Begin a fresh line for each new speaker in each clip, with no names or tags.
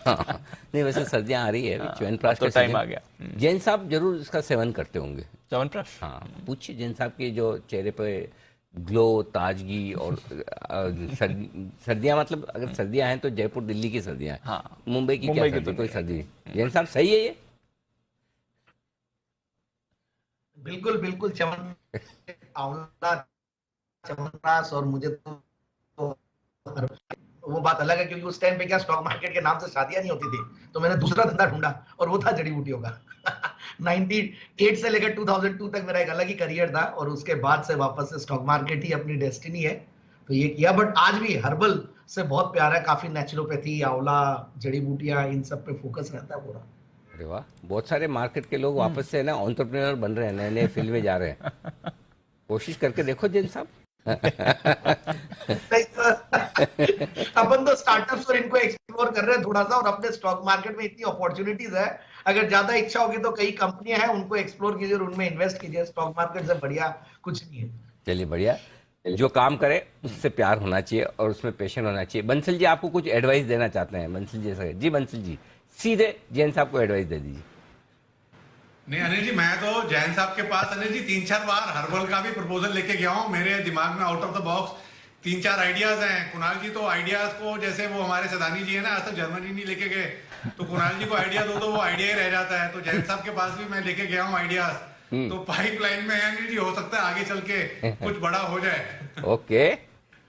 हाँ, नहीं वैसे सर्दियाँ आ रही है अभी,
हाँ, अब
च्यवनप्राश
तो
का
टाइम आ
सीजन।
गया।
जैन साहब जरूर इसका सेवन करते होंगे।
च्यवनप्राश।
हाँ, पूछिए जैन साहब की जो चेहरे पे ग्लो, ताजगी और सर्दियाँ, मतलब अगर सर्दियाँ हैं तो जयपुर दिल्ली की सर्दियाँ
हाँ,
हैं, मुंबई की क्या
मुंबई की तो
सर्दी, कोई
नहीं है।
सर्दी नहीं। जैन साहब सही है ये?
बिल्कुल बिल्कुल, चमन आंवला, च्यवनप्राश, और मुझे तो वो बात अलग है, क्योंकि उस टाइम पे क्या स्टॉक मार्केट के नाम से शादियां नहीं होती थी, तो मैंने दूसरा धंधा ढूंढा और वो था जड़ी बूटियों का। 98 से लेकर 2002 तक मेरा एक अलग ही करियर था, और उसके बाद से वापस से स्टॉक मार्केट ही अपनी डेस्टिनी है, तो ये किया। बट आज भी हर्बल से बहुत प्यार है, काफी नेचुरोपैथी, आंवला, जड़ी बूटियां, इन सब पे फोकस रहता है पूरा।
अरे वाह, बहुत सारे मार्केट के लोग वापस से ना एंटरप्रेन्योर बन रहे हैं, नए नए फील्ड में जा रहे हैं। कोशिश करके देखो जैन साहब।
नहीं तो अपन तो स्टार्टअप्स और इनको एक्सप्लोर कर रहे हैं थोड़ा सा, और अपने स्टॉक मार्केट में इतनी अपॉर्चुनिटीज है, अगर ज्यादा इच्छा होगी तो कई कंपनियां हैं, उनको एक्सप्लोर कीजिए और उनमें इन्वेस्ट कीजिए। स्टॉक मार्केट से बढ़िया कुछ नहीं है।
चलिए बढ़िया। जो काम करे उससे प्यार होना चाहिए और उसमें पैशन होना चाहिए। बंसल जी आपको कुछ एडवाइस देना चाहते हैं? बंसल जी ऐसा जी, बंसल जी सीधे जैन साहब को एडवाइस दे दीजिए।
नहीं अनिल जी, मैं तो जैन साहब के पास अनिल जी 3-4 बार हर्बल का भी प्रपोजल लेके गया हूँ। मेरे दिमाग में out of the box 3-4 ideas हैं। कुणाल जी तो आइडियाज को, जैसे वो हमारे सदानी जी है ना, आज तक जर्मनी नहीं लेके गए, तो कुणाल जी को आइडिया दो तो वो आइडिया ही रह जाता है। तो जैन साहब के पास भी मैं लेके गया हूँ आइडियाज, तो पाइपलाइन में है अनिल जी, हो सकता है आगे चल के कुछ बड़ा हो जाए।
ओके,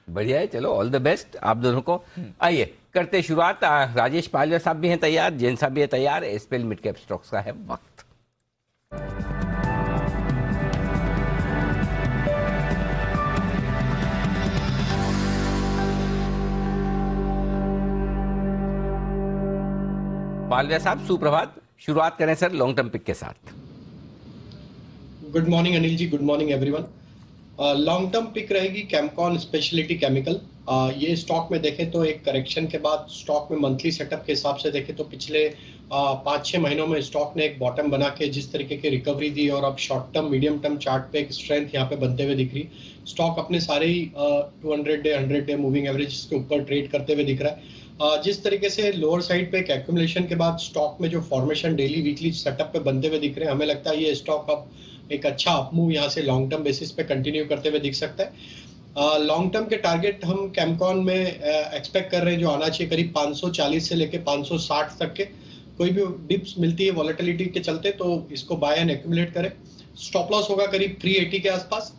बढ़िया है। चलो ऑल द बेस्ट आप दोनों को। आइए करते हैं शुरुआत। राजेश पालवे साहब भी हैं तैयार, जैन साहब भी है तैयार। एसपीएल मिड कैप स्टॉक्स का है वक्त। पालवे साहब सुप्रभात। शुरुआत करें सर लॉन्ग टर्म पिक के साथ।
Good morning Anil ji, good morning everyone. Long term pick रहेगी कैमकॉन स्पेशलिटी केमिकल। ये स्टॉक में देखें तो एक करेक्शन के बाद स्टॉक में मंथली सेटअप के हिसाब से देखें तो पिछले 5-6 महीनों में स्टॉक ने एक बॉटम बना के जिस तरीके की रिकवरी दी, और अब short term medium term chart पे एक स्ट्रेंथ यहाँ पे बनते हुए दिख रही। स्टॉक अपने सारे ही 200 डे 100 डे मूविंग एवरेज के ऊपर ट्रेड करते हुए दिख रहा है। जिस तरीके से लोअर साइड पे एक एक्यूमुलेशन के बाद स्टॉक में जो फॉर्मेशन डेली वीकली सेटअप पे बनते हुए दिख रहे हैं, हमें लगता है ये स्टॉक अब एक अच्छा अपमूव यहाँ से लॉन्ग टर्म बेसिस पे कंटिन्यू करते हुए दिख सकता है। लॉन्ग टर्म के टारगेट हम कैमकॉन में एक्सपेक्ट कर रहे हैं जो आना चाहिए करीब 540 से लेके 560 तक के। कोई भी डिप्स मिलती है वॉलेटिलिटी के चलते तो इसको बाय एंड एक्यूमुलेट करें। स्टॉप लॉस होगा करीब 380 के आसपास,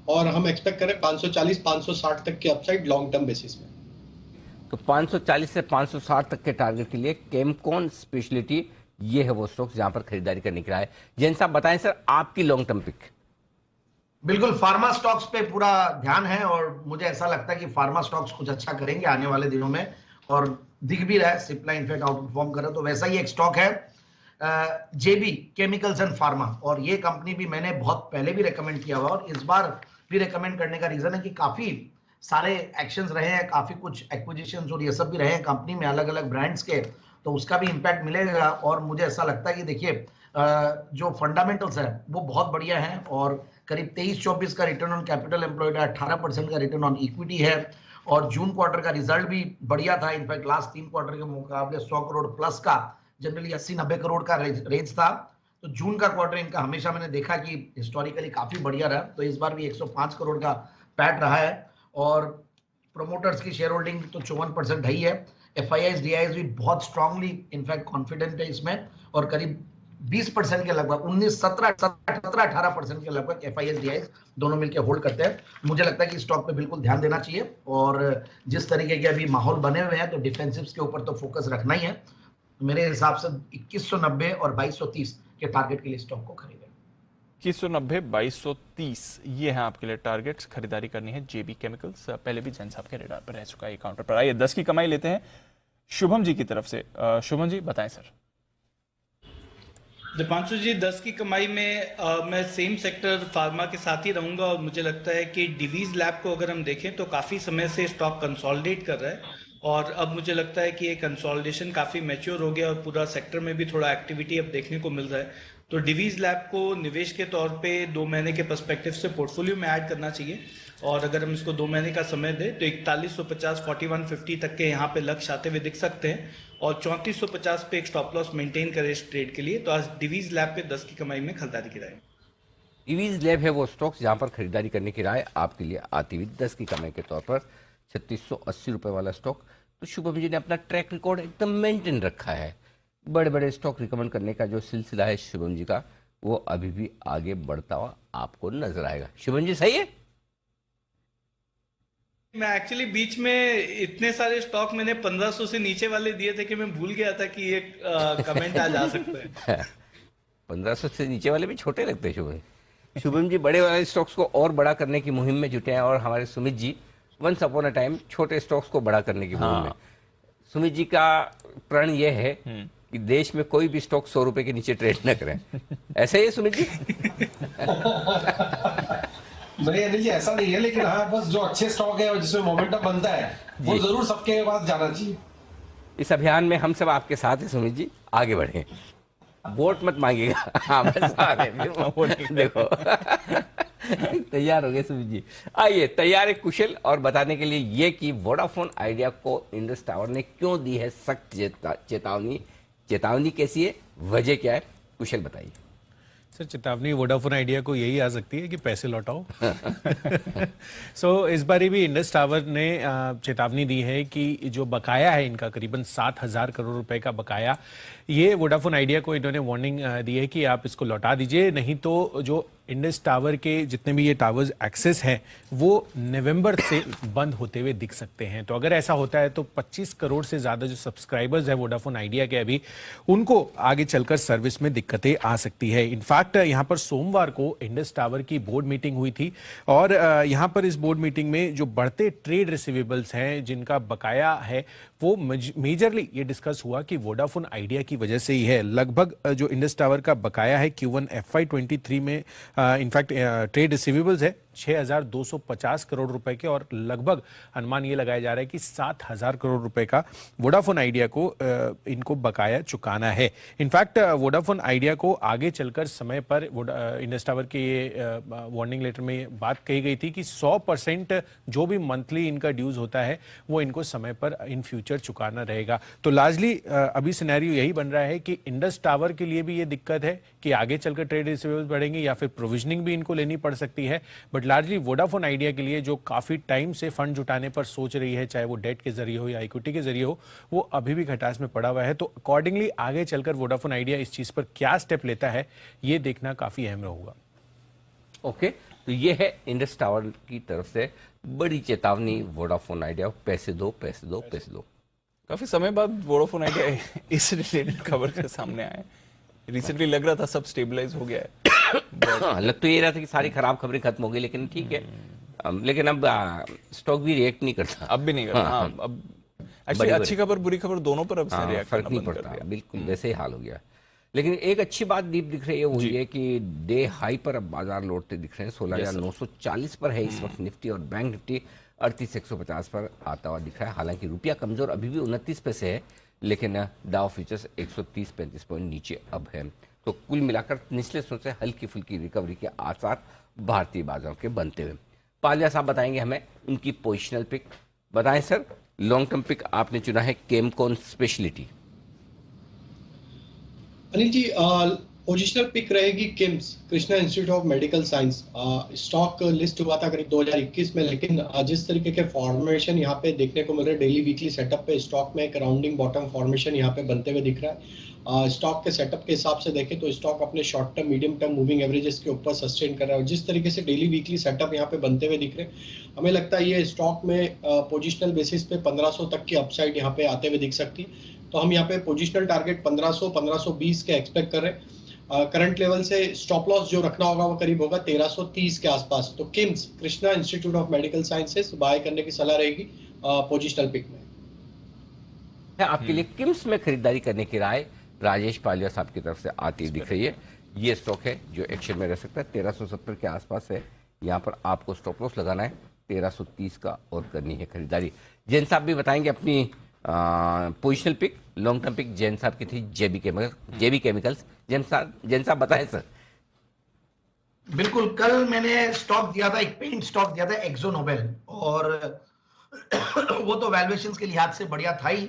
और हम एक्सपेक्ट करें 540-560 तक के अपसाइड लॉन्ग टर्म बेसिस में।
तो 540 से 560 तक के टारगेट के लिए केमकॉन स्पेशलिटी ये है वो स्टॉक्स जहां पर खरीदारी करने के लिए है। जैन साहब बताएं सर आपकी लॉन्ग टर्म पिक।
बिल्कुल, फार्मा स्टॉक्स पे पूरा ध्यान है, और मुझे ऐसा लगता है कि फार्मा स्टॉक्स कुछ अच्छा करेंगे आने वाले दिनों में, और दिख भी रहा है। सिप्ला इनफैक्ट आउट परफॉर्म कर रहा है, तो वैसा ही एक स्टॉक है जेबी केमिकल्स एंड फार्मा। और ये कंपनी भी मैंने बहुत पहले भी रेकमेंड किया हुआ, और इस बार भी रेकमेंड करने का रीजन है कि काफी सारे एक्शंस रहे हैं, काफी कुछ एक्विजिशंस और ये सब भी रहे हैं कंपनी में अलग अलग ब्रांड्स के, तो उसका भी इंपैक्ट मिलेगा। और मुझे ऐसा लगता है कि देखिए जो फंडामेंटल्स है वो बहुत बढ़िया है, और करीब 23-24 का रिटर्न ऑन कैपिटल एम्प्लॉयड है, 18% का रिटर्न ऑन इक्विटी है, और जून क्वार्टर का रिजल्ट भी बढ़िया था। इनफैक्ट लास्ट 3 क्वार्टर के मुकाबले 100 करोड़ प्लस का, जनरली 80-90 करोड़ का रेंज था, तो जून का क्वार्टर इनका हमेशा मैंने देखा कि हिस्टोरिकली काफी बढ़िया रहा, तो इस बार भी 105 करोड़ का पैट रहा है, और प्रोमोटर्स की शेयर होल्डिंग तो 54% ही है। एफआईआईज डीआईज भी बहुत स्ट्रांगली इनफैक्ट कॉन्फिडेंट है इसमें, और करीब 20% के लगभग 18% के लगभग एफआईआईज डीआईज दोनों मिलकर होल्ड करते हैं। मुझे लगता है कि स्टॉक पे बिल्कुल ध्यान देना चाहिए, और जिस तरीके के अभी माहौल बने हुए हैं तो डिफेंसिव्स के ऊपर तो फोकस रखना ही है। मेरे हिसाब से 2190 और 2230 के टारगेट के लिए स्टॉक को खरीदें।
2190 2230 ये है आपके लिए टारगेट्स। खरीदारी करनी है जेबी केमिकल्स, पहले भी जैन साहब के रेडार पर रह चुका है काउंटर पर। आइए 10 की कमाई लेते हैं शुभम जी की तरफ से। शुभम जी बताएं सर।
दीपांशु जी, 10 की कमाई में मैं सेम सेक्टर फार्मा के साथ ही रहूंगा, और मुझे लगता है कि डिवीज लैब को अगर हम देखें तो काफ़ी समय से स्टॉक कंसोलिडेट कर रहा है, और अब मुझे लगता है कि ये कंसोलिडेशन काफ़ी मैच्योर हो गया और पूरा सेक्टर में भी थोड़ा एक्टिविटी अब देखने को मिल रहा है। तो डिवीज लैब को निवेश के तौर पे 2 महीने के पर्सपेक्टिव से पोर्टफोलियो में ऐड करना चाहिए, और अगर हम इसको 2 महीने का समय दें तो 4150 4150 तक के यहाँ पे लक्ष्य आते हुए दिख सकते हैं, और 3450 पे एक स्टॉप लॉस मेंटेन करें इस ट्रेड के लिए। तो आज डिवीज लैब पे 10 की कमाई में खरीदारी की राय।
डिवीज लैब है वो स्टॉक्स जहां पर खरीदारी करने की राय आपके लिए आती हुई 10 की कमाई के तौर पर 3680 रुपए वाला स्टॉक। तो शुभम जी ने अपना ट्रैक रिकॉर्ड एकदम मेंटेन रखा है। बड़े बड़े स्टॉक रिकमेंड करने का जो सिलसिला है शुभम जी का, वो अभी भी आगे बढ़ता हुआ आपको नजर आएगा। शुभम जी सही है?
मैं एक्चुअली बीच में इतने सारे स्टॉक मैंने 1500 से नीचे वाले दिए थे कि मैं भूल गया था कि ये कमेंट आज आ सकता है।
1500 से नीचे वाले भी छोटे लगते हैं शुभम। शुभम जी बड़े वाले स्टॉक्स को और बड़ा करने की मुहिम में जुटे हैं, और हमारे Sumit ji once upon a time छोटे स्टॉक्स को बड़ा करने की मुहिम में। सुमित जी का प्रण यह है कि देश में कोई भी स्टॉक 100 रुपए के नीचे ट्रेड न करें। ऐसा ही है सुमित जी?
नहीं अनिल जी ऐसा नहीं है, लेकिन हाँ बस जो अच्छे स्टॉक है और जिसमें मोमेंटम बनता है वो जरूर सबके पास जाना चाहिए।
इस अभियान में हम सब आपके साथ हैं सुमित जी, आगे बढ़े। वोट मत मांगिएगा। हाँ बस आ रहे देखो तैयार हो गए सुमित जी। आइए तैयार है कुशल और बताने के लिए ये कि वोडाफोन आइडिया को इंडस टावर ने क्यों दी है सख्त चेतावनी। चेतावनी कैसी है, वजह क्या है, कुशल बताइए।
सर चेतावनी वोडाफोन आइडिया को यही आ सकती है कि पैसे लौटाओ। सो इस बारी भी इंडस टावर ने चेतावनी दी है कि जो बकाया है इनका करीबन 7,000 करोड़ रुपए का बकाया, ये वोडाफोन आइडिया को इन्होंने वार्निंग दी है कि आप इसको लौटा दीजिए, नहीं तो जो इंडस टावर के जितने भी ये टावर्स एक्सेस हैं वो नवंबर से बंद होते हुए दिख सकते हैं। तो अगर ऐसा होता है तो 25 करोड़ से ज़्यादा जो सब्सक्राइबर्स हैं वोडाफोन आइडिया के अभी, उनको आगे चलकर सर्विस में दिक्कतें आ सकती है। इनफैक्ट यहाँ पर सोमवार को इंडस टावर की बोर्ड मीटिंग हुई थी, और यहाँ पर इस बोर्ड मीटिंग में जो बढ़ते ट्रेड रिसीवेबल्स हैं जिनका बकाया है वो मेजरली ये डिस्कस हुआ कि वोडाफोन आइडिया की वजह से ही है। लगभग जो इंडस टावर का बकाया है Q1 FY23 में इनफैक्ट ट्रेड रिसीवेबल्स है 6,250 करोड़ रुपए के, और लगभग अनुमान ये लगाया जा रहा है कि 7,000 करोड़ रुपए का वोडाफोन आइडिया को इनको बकाया चुकाना है। इनफैक्ट वोडाफोन आइडिया को आगे चलकर समय पर इंडस टावर के वार्निंग लेटर में बात कही गई थी कि 100% जो भी मंथली इनका ड्यूज होता है वो इनको समय पर इन फ्यूचर चुकाना रहेगा। तो लार्जली अभी सिनेरियो यही बन रहा है कि इंडस टावर के लिए भी ये दिक्कत है कि आगे चलकर ट्रेड रिसीवेबल्स बढ़ेंगे या फिर प्रोविजनिंग भी इनको लेनी पड़ सकती है। बट लार्जली वोडाफोन आइडिया के लिए जो काफी टाइम से फंड जुटाने पर सोच रही है, चाहे वो डेट के जरिए हो या इक्विटी के जरिए हो, वो अभी भी खटास में पड़ा हुआ है। तो अकॉर्डिंगली आगे चलकर वोडाफोन आइडिया इस चीज पर क्या स्टेप लेता है ये देखना काफी अहम होगा।
ओके, तो ये है इंडस टावर की तरफ से बड़ी चेतावनी वोडाफोन आइडिया, पैसे दो पैसे दो पैसे दो।
काफी समय बाद वोडाफोन आइडिया इस रिलेटेड खबर के सामने आए। रिसेंटली लग रहा था सब स्टेबलाइज हो गया है।
लग तो ये रहा था कि सारी खराब खबरें खत्म हो गई, लेकिन ठीक है। लेकिन अब स्टॉक भी रिएक्ट नहीं करता,
अब भी नहीं करता। हाँ, अब एक्चुअली अच्छी खबर बुरी खबर दोनों पर अब से रिएक्ट
फर्क नहीं
करना बंद कर
पड़ता,
दिया।
बिल्कुल वैसे ही हाल हो गया। लेकिन एक अच्छी बात दीप दिख रही है, वो ये कि डे हाई पर अब बाजार लौटते दिख रहे हैं। 16,940 पर है इस वक्त निफ्टी, और बैंक निफ्टी 38,150 पर आता हुआ दिख रहा है। हालांकि रुपया कमजोर अभी भी 29 पैसे है, लेकिन डाउ फ्यूचर्स 130-35 पॉइंट नीचे अब है। तो कुल मिलाकर निचले स्तर से हल्की फुल्की रिकवरी के आसार भारतीय बाजारों के बनते हुए। पालिया साहब बताएंगे हमें उनकी पोजिशनल पिक। बताएं सर, लॉन्ग टर्म पिक आपने चुना है Chemcon speciality.
Anil ji positional pick रहेगी KIMS, Krishna Institute of medical science. Stock list हुआ था करीब 2021 में, लेकिन जिस तरीके के फॉर्मेशन यहाँ पे देखने को मिल रहे हैं डेली वीकली सेटअप पे, स्टॉक में एक राउंडिंग बॉटम फॉर्मेशन यहाँ पे बनते हुए दिख रहा है। स्टॉक के सेटअप के हिसाब से देखें तो स्टॉक अपने short term medium term moving averages के ऊपर सस्टेन कर रहा है, और जिस तरीके से डेली वीकली सेटअप यहाँ पे बनते हुए दिख रहे हैं, हमें लगता है ये स्टॉक में पोजिशनल बेसिस पे 1500 तक की अपसाइड यहाँ पे आते हुए दिख सकती है। तो हम यहाँ पे पोजिशनल टारगेट 1500-1520 के एक्सपेक्ट कर रहे हैं। करंट लेवल से स्टॉप लॉस जो रखना होगा वो करीब होगा 1330 के आसपास। तो KIMS, Krishna Institute of Medical Sciences buy करने की सलाह रहेगी पोजिशनल पिक में।
आपके लिए किम्स में खरीदारी करने की राय राजेश पालिया साहब की तरफ से आती दिख रही है। ये स्टॉक है जो एक्शन में रह सकता है, 1370 के आसपास है। यहाँ पर आपको स्टॉप लॉस लगाना है 1330 का और करनी है खरीदारी। जैन साहब भी बताएंगे अपनी positional pick, long term pick Jain साहब की थी जेबी केमिकल्स। जैन साहब बताएं सर।
बिल्कुल, कल मैंने स्टॉक दिया था, एक पेंट स्टॉक दिया था एक्सो नोबेल, और वो तो वैल्यूएशंस के लिहाज से बढ़िया था ही।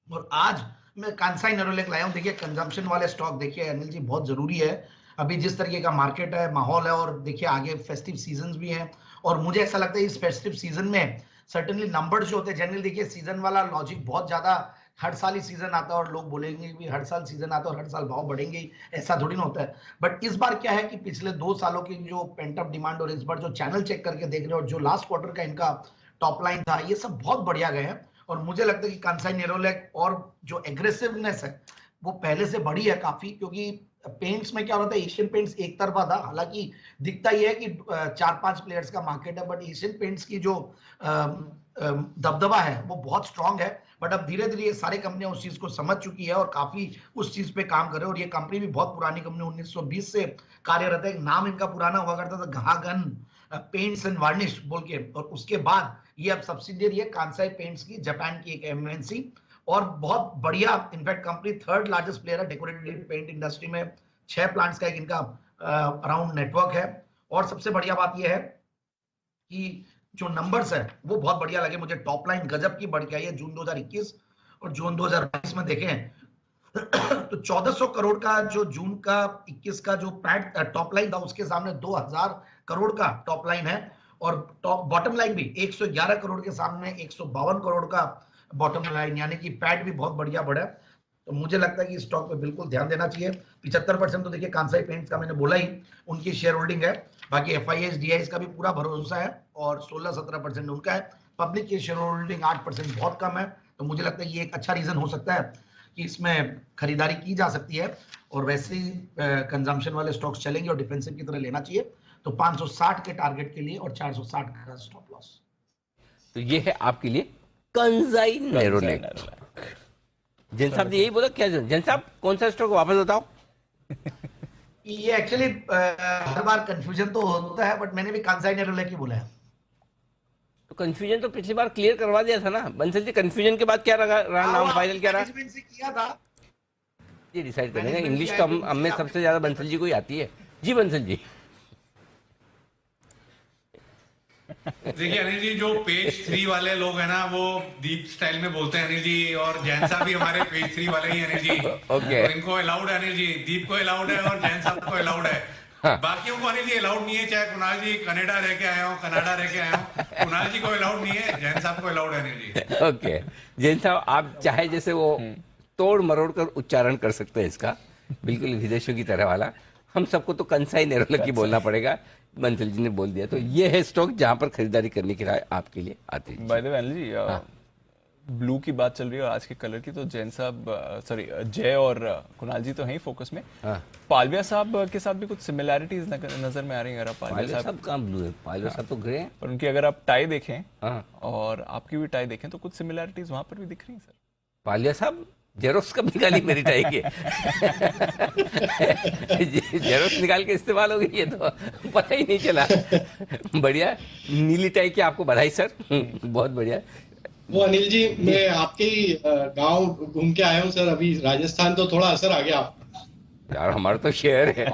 और आज मैं कांसाई नेरोलैक लाया हूं। देखिए कंजम्पशन वाले स्टॉक देखिए अनिल जी बहुत जरूरी है अभी जिस तरीके का मार्केट है, माहौल है, और देखिए आगे फेस्टिव सीजन भी है। और मुझे ऐसा लगता है इस फेस्टिव सीजन में सर्टेनली नंबर्स जो होते हैं, जनरली देखिए सीजन वाला लॉजिक बहुत ज्यादा, हर साल ही सीजन आता है और लोग बोलेंगे कि हर साल सीजन आता है और हर साल भाव बढ़ेंगे ही, ऐसा थोड़ी ना होता है। बट इस बार क्या है कि पिछले 2 सालों की जो पेंट अप डिमांड और इस बार जो चैनल चेक करके देख रहे हैं और जो लास्ट क्वार्टर का इनका टॉप लाइन था, ये सब बहुत बढ़िया गए हैं। और मुझे लगता है कि कांसाई नेरोलैक और जो एग्रेसिवनेस है वो पहले से बढ़ी है काफी, क्योंकि पेंट्स में क्या होता है, एशियन पेंट्स एक तरफा था। हालांकि दिखता ही है कि 4-5 प्लेयर्स का मार्केट है, बट एशियन पेंट्स की जो दबदबा है वो बहुत स्ट्रांग है। बट अब धीरे धीरे ये सारी कंपनियां उस चीज को समझ चुकी है और काफी उस चीज पे काम कर रहे हैं। और ये कंपनी भी बहुत पुरानी कंपनी 1920 से कार्यरत है। एक नाम इनका पुराना हुआ करता था घागन पेंट्स एंड वार्निश बोल के, और उसके बाद ये अब सब्सिडियरी है कांसाई पेंट्स की, जापान की एक एमएनसी, और बहुत बढ़िया। In fact company 3rd largest player है डेकोरेटिव पेंट इंडस्ट्री में। 6 प्लांट्स का एक इनका अराउंड नेटवर्क है। और सबसे बढ़िया बात यह है कि जो नंबर्स है वो बहुत बढ़िया लगे मुझे। टॉप लाइन गजब की बढ़ के आई है जून 2021 और जून 2022 में देखें तो 1400 करोड़ का जो जून का 21 का जो टॉप लाइन था, उसके सामने 2000 करोड़ का टॉप लाइन है। और टॉप बॉटम लाइन भी 111 करोड़ के सामने 152 करोड़ का बॉटम लाइन, यानी कि पैट भी बहुत बढ़िया बढ़ा। तो मुझे लगता है कि स्टॉक पे बिल्कुल ध्यान देना चाहिए। 75% तो देखिए कांसाई पेंट्स का मैंने बोला ही उनकी शेयर होल्डिंग है। बाकी एफआईएस डीआईएस का भी पूरा भरोसा है और 16-17% उनका है। पब्लिक की शेयर होल्डिंग 8% बहुत कम है। तो मुझे लगता है ये एक अच्छा रीजन हो सकता है कि इसमें खरीदारी की जा सकती है। और वैसे ही कंजम्पशन वाले स्टॉक्स चलेंगे और डिफेंसिव की तरह लेना चाहिए। तो 560 के टारगेट के लिए और 460 का स्टॉप लॉस।
तो ये है आपके लिए कांसाई नेरोलैक। जैन साहब ने यही बोला क्या? जैन साहब कौन सा स्टॉक वापस बताओ?
ये एक्चुअली हर बार कंफ्यूजन तो होता है, बट मैंने भी कांसाई नेरोलैक ही बोला है।
तो कंफ्यूजन तो पिछली बार क्लियर करवा दिया था ना बंसल जी। कंफ्यूजन के बाद क्या रहा नाम फाइनल क्या रहा?
मैनेजमेंट से किया था,
ये डिसाइड करेंगे। इंग्लिश तो हम में सबसे ज्यादा बंसल जी को ही आती है। जी बंसल जी।
देखिए अनिल जी, जो पेज 3 वाले लोग हैं ना वो दीप स्टाइल में बोलते हैं अनिल जी, और जैन साहब भी हमारे पेज 3 वाले ही अनिल जी।
ओके।
और इनको अलाउड है अनिल जी, दीप को अलाउड है और जैन साहब को अलाउड है।
हाँ।
बाकियों को अनिल जी अलाउड नहीं है। चाहे कुणाल जी कनाडा रह के आए हो, कनाडा रह के आए हो, कुणाल जी को अलाउड नहीं है, जैन साहब को अलाउड है अनिल जी।
ओके जैन साहब, आप चाहे जैसे वो तोड़ मरोड़ कर उच्चारण कर सकते हैं इसका, बिल्कुल विदेशों की तरह वाला। हम सबको तो कांसाई नेरोलैक ही बोलना पड़ेगा। बंसल जी ने बोल दिया। तो ये है स्टॉक जहां पर खरीदारी करने की राय आपके लिए आती है।
By the way Anil ji, blue की बात चल रही है आज के कलर की, तो जैन साहब सॉरी जय और कुणाल जी तो हैं ही फोकस में। पालविया साहब के साथ भी कुछ सिमिलैरिटीज नजर में आ रही है। अगर आप
पालविया साहब कहाँ ब्लू है? पालविया साहब तो ग्रे हैं।
पर उनकी अगर आप टाई देखें और आपकी भी टाई देखें तो कुछ सिमिलैरिटीज वहां पर भी दिख रही हैं सर।
पालविया साहब जेरोक्स कब निकाली मेरी टाई के? जेरोक्स निकाल के इस्तेमाल हो गई, ये तो पता ही नहीं चला। बढ़िया, नीली टाई की आपको बधाई सर। बहुत बढ़िया।
वो अनिल जी, मैं आपके ही गांव घूम के आया हूँ सर अभी राजस्थान, तो थोड़ा असर आ गया आप।
यार हमारा तो शहर है,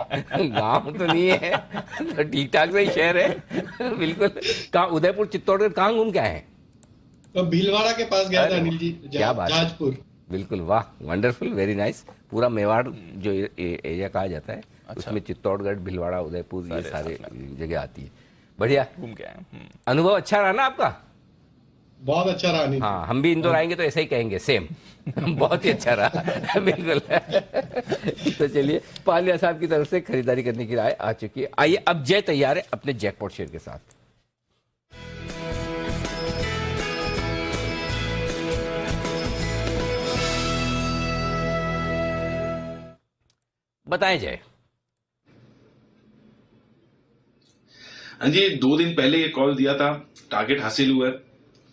गांव तो नहीं है, तो ठीक ठाक से शहर है बिल्कुल। कहाँ उदयपुर चित्तौड़गढ़ कहाँ घूम के आए हैं?
तो भीलवाड़ा के पास गया था अनिल जी,
क्या बात है।
जहाजपुर।
बिल्कुल, वाह, वंडरफुल, वेरी नाइस। पूरा मेवाड़ जो एरिया कहा जाता है, उसमें चित्तौड़गढ़, भीलवाड़ा, उदयपुर ये सारे जगह आती है। बढ़िया,
घूम के आए।
अनुभव अच्छा रहा ना आपका?
बहुत अच्छा रहा अनिल।
हाँ, हम भी इंदौर आएंगे तो ऐसा ही कहेंगे, सेम। बहुत ही अच्छा रहा। बिल्कुल। तो चलिए, पालिया साहब की तरफ से खरीदारी करने की राय आ चुकी है। आइए अब जय तैयार है अपने जैकपॉट शेयर के साथ। बताएं जय।
हाँ जी, 2 दिन पहले ये कॉल दिया था, टारगेट हासिल हुआ है,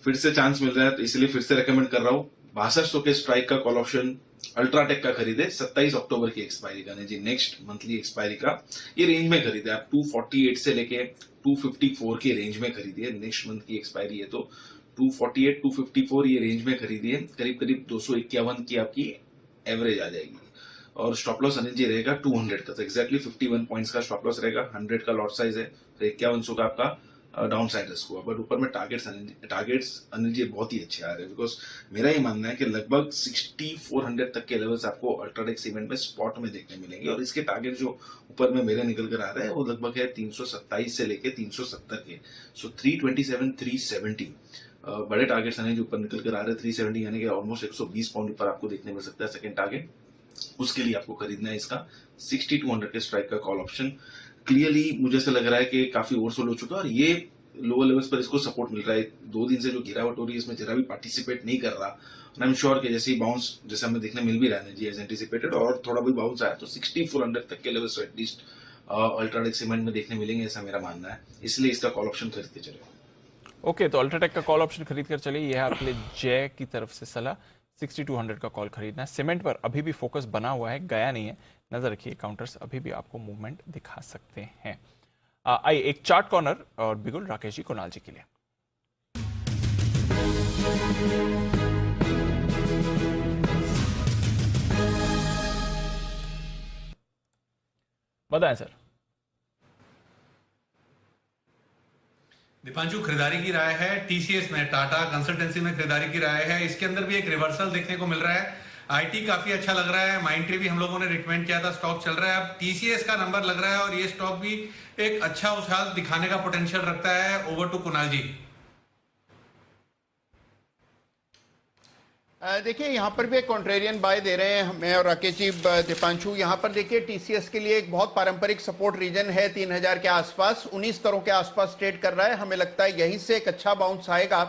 फिर से चांस मिल रहा है, तो इसलिए फिर से रेकमेंड कर रहा हूँ। 6200 के स्ट्राइक का कॉल ऑप्शन अल्ट्राटेक का खरीदे, 27 अक्टूबर की एक्सपायरी का, नहीं जी नेक्स्ट मंथली एक्सपायरी का। ये रेंज में खरीदे आप, 248 से लेके 254 के रेंज में खरीदिए। नेक्स्ट मंथ की एक्सपायरी है तो 248 254 ये रेंज में खरीदिए, करीब करीब 251 की आपकी एवरेज आ जाएगी। और स्टॉप लॉस अनिल जी रहेगा 200 का, तो एक्जैक्टली 51 पॉइंट्स का स्टॉप लॉस रहेगा, 100 का लॉट साइज है, तो 5100 का आपका डाउन साइड रिस्क हुआ। बट ऊपर में टारगेट्स अनिल जी बहुत ही अच्छे आ रहे हैं, बिकॉज मेरा ये मानना है कि लगभग 6400 तक के लेवल्स आपको अल्ट्राटेक सीमेंट में स्पॉट में देखने मिलेंगे। और इसके टारगेट जो ऊपर में मेरे निकल कर आ रहा है वो लगभग है 327 से लेके 370 के। सो 327 370 बड़े टारगेट्स जो ऊपर निकल कर आ रहे हैं। 370 यानी कि ऑलमोस्ट 120 पॉइंट ऊपर आपको देखने मिल सकता है सेकंड टारगेट। उसके लिए आपको खरीदना है इसका 6200 के स्ट्राइक का कॉल ऑप्शन। क्लियरली मुझे ऐसा लग रहा है कि काफी ओवरसोल्ड हो चुका है और ये लोअर लेवल्स पर इसको सपोर्ट मिल रहा है। 2 दिन से जो गिरावट हो रही है इसमें जरा भी पार्टिसिपेट नहीं कर रहा। आई एम श्योर कि जैसे ही बाउंस जैसे हमें देखने मिल भी रहा है जी एज एंटिसिपेटेड, और थोड़ा भी बाउंस आया तो 6400 तक के लेवल्स एटलीस्ट अल्ट्राटेक सीमेंट में देखने मिलेंगे, ऐसा मेरा मानना है। इसलिए इसका कॉल ऑप्शन खरीद के चले।
ओके, तो अल्ट्राटेक का कॉल ऑप्शन खरीद कर चलिए। यह है आपके लिए जय की तरफ से सलाह। 6200 का कॉल खरीदना है। सीमेंट पर अभी भी फोकस बना हुआ है, गया नहीं है। नजर रखिए, काउंटर्स अभी भी आपको मूवमेंट दिखा सकते हैं। आइए एक चार्ट कॉर्नर और बिगुल राकेश जी, कुणाल जी के लिए। बताएं सर।
दीपांशु, खरीदारी की राय है टीसीएस में, टाटा कंसल्टेंसी में खरीदारी की राय है। इसके अंदर भी एक रिवर्सल देखने को मिल रहा है। आईटी काफी अच्छा लग रहा है, माइंडट्री भी हम लोगों ने रिकमेंड किया था, स्टॉक चल रहा है। अब टीसीएस का नंबर लग रहा है और ये स्टॉक भी एक अच्छा उछाल दिखाने का पोटेंशियल रखता है। ओवर टू कुणाल जी।
देखिए यहाँ पर भी एक कॉन्ट्रेरियन बाय दे रहे हैं मैं और राकेश जी। दीपांशु, यहाँ पर देखिए टीसीएस के लिए एक बहुत पारंपरिक सपोर्ट रीजन है 3000 के आसपास, 19 स्तरों के आसपास ट्रेड कर रहा है। हमें लगता है यहीं से एक अच्छा बाउंस आएगा,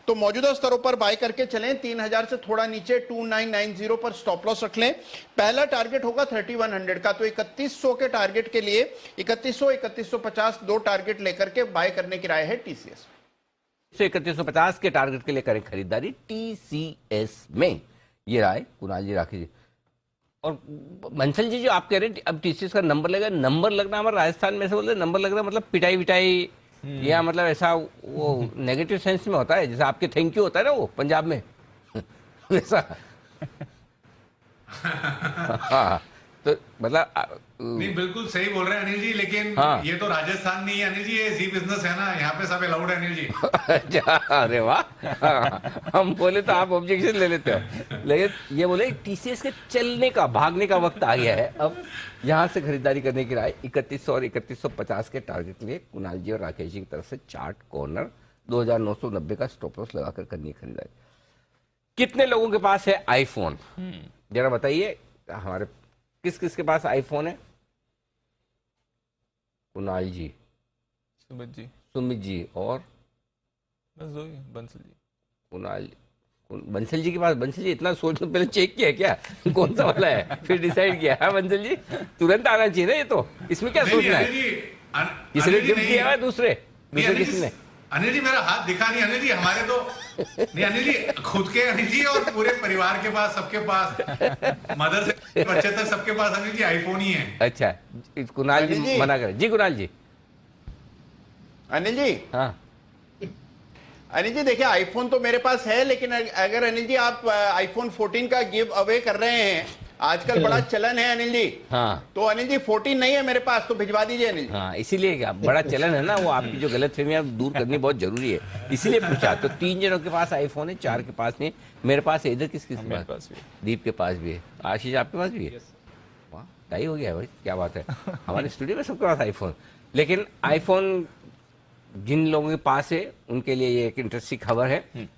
तो मौजूदा स्तरों पर बाय करके चलें। 3000 से थोड़ा नीचे 2990 पर स्टॉप लॉस रख लें। पहला टारगेट होगा 3100 का, तो 3100 के टारगेट के लिए 3100 3150 दो टारगेट लेकर के बाय करने की राय है टीसीएस।
3150 के टारगेट के लिए करें खरीदारी टीसीएस में, ये राय कुणाल जी राकेश जी। और बंसल जी, जो आप कह रहे हैं अब टीसीएस का नंबर लगेगा, नंबर लगना हमारे राजस्थान में से बोलते नंबर लगना मतलब पिटाई विटाई, या मतलब ऐसा वो नेगेटिव सेंस में होता है, जैसे आपके थैंक यू होता है ना वो पंजाब में वैसा। हाँ, तो मतलब
नहीं, बिल्कुल सही बोल रहे हैं अनिल जी, लेकिन
हाँ।
ये तो राजस्थान नहीं है अनिल जी, ये जी बिजनेस है ना, यहाँ पे सब अलाउड है अनिल जी।
अरे वाह, हम बोले तो आप ऑब्जेक्शन ले लेते हो, लेकिन ये बोले टीसीएस के चलने का भागने का वक्त आ गया है। अब यहाँ से खरीदारी करने की राय 3100 और 3150 के टारगेट लिए कुणाल जी और राकेश जी की तरफ से चार्ट कॉर्नर 2990 का स्टॉप लॉस लगाकर करनी है खरीदारी। कितने लोगों के पास है आईफोन, जरा बताइए हमारे, किस किस के पास आईफोन है? कुणाल जी, सुमित जी और
बस दो ही, बंसल जी।
कुणाल, बंसल जी के पास। बंसल जी इतना सोच तो पहले चेक किया क्या कौन सा वाला है, फिर डिसाइड किया है? बंसल जी तुरंत आना चाहिए ना, ये तो इसमें क्या सोचना है? किसने गिफ्ट किया है? दूसरे किसने?
अनिल जी मेरा हाथ दिखा नहीं अनिल जी, हमारे तो नहीं अनिल जी, खुद के अनिल जी और पूरे परिवार के पास, सबके पास, मदर से बच्चे तक सबके पास अनिल जी आईफोन ही है।
अच्छा, कुणाल जी मना करें जी। कुणाल जी।
अनिल जी,
हाँ
अनिल जी देखिए, आईफोन तो मेरे पास है, लेकिन अगर अनिल जी आप आईफोन 14 का गिव अवे कर रहे हैं, आजकल बड़ा चलन है अनिल जी।
हाँ,
तो अनिल जी 14 नहीं है मेरे पास, तो भिजवा दीजिए अनिल जी।
हाँ, इसीलिए क्या बड़ा चलन है ना, वो आपकी जो गलतफहमियां दूर करनी बहुत जरूरी है, इसीलिए पूछा। तो 3 जनों के पास आईफोन है, 4 के पास नहीं। मेरे पास है। इधर किसके पास? दीप के पास भी है। आशीष आपके पास भी है? वाह, टाई हो गया भाई, क्या बात है। हमारे स्टूडियो में सबके पास आईफोन, लेकिन आईफोन जिन लोगों के पास है उनके लिए ये एक इंटरेस्टिंग खबर है।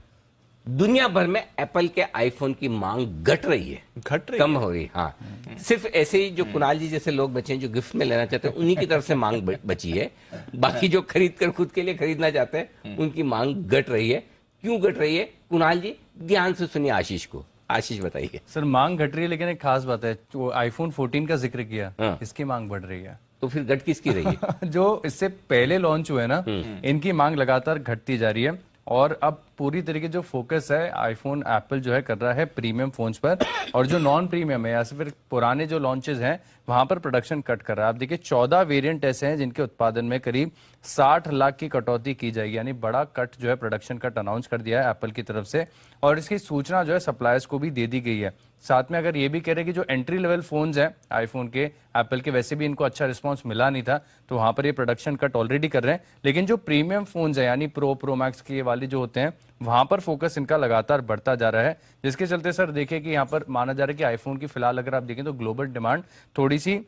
दुनिया भर में एप्पल के आईफोन की मांग घट रही है, कम हो रही। हाँ, सिर्फ ऐसे ही जो कुणाल जी जैसे लोग बचे हैं जो गिफ्ट में लेना चाहते हैं, उन्हीं की तरफ से मांग बची है। बाकी जो खरीद कर खुद के लिए खरीदना चाहते हैं उनकी मांग घट रही है। क्यों घट रही है? कुणाल जी ध्यान से सुनिए आशीष को। आशीष बताइए।
सर, मांग घट रही है, लेकिन एक खास बात है, जो आईफोन 14 का जिक्र किया, इसकी मांग बढ़ रही है।
तो फिर घट किसकी रही है?
जो इससे पहले लॉन्च हुए ना, इनकी मांग लगातार घटती जा रही है। और अब पूरी तरीके जो फोकस है आईफोन एप्पल जो है कर रहा है प्रीमियम फोन्स पर, और जो नॉन प्रीमियम है या फिर पुराने जो लॉन्चेस हैं वहां पर प्रोडक्शन कट कर रहा है। आप देखिए 14 वेरिएंट ऐसे हैं जिनके उत्पादन में करीब 60 लाख की कटौती की जाएगी, यानी बड़ा कट जो है प्रोडक्शन कट अनाउंस कर दिया है एप्पल की तरफ से, और इसकी सूचना जो है सप्लायर्स को भी दे दी गई है। साथ में अगर ये भी कह रहे हैं कि जो एंट्री लेवल फोन्स हैं आईफोन के, एप्पल के वैसे भी इनको अच्छा रिस्पांस मिला नहीं था, तो वहां पर ये प्रोडक्शन कट ऑलरेडी कर रहे हैं, लेकिन जो प्रीमियम फोन्स हैं यानी प्रो मैक्स के वाले जो होते हैं वहां पर फोकस इनका लगातार बढ़ता जा रहा है, जिसके चलते सर देखिए कि यहाँ पर माना जा रहा है कि आईफोन की फिलहाल अगर आप देखें तो ग्लोबल डिमांड थोड़ी सी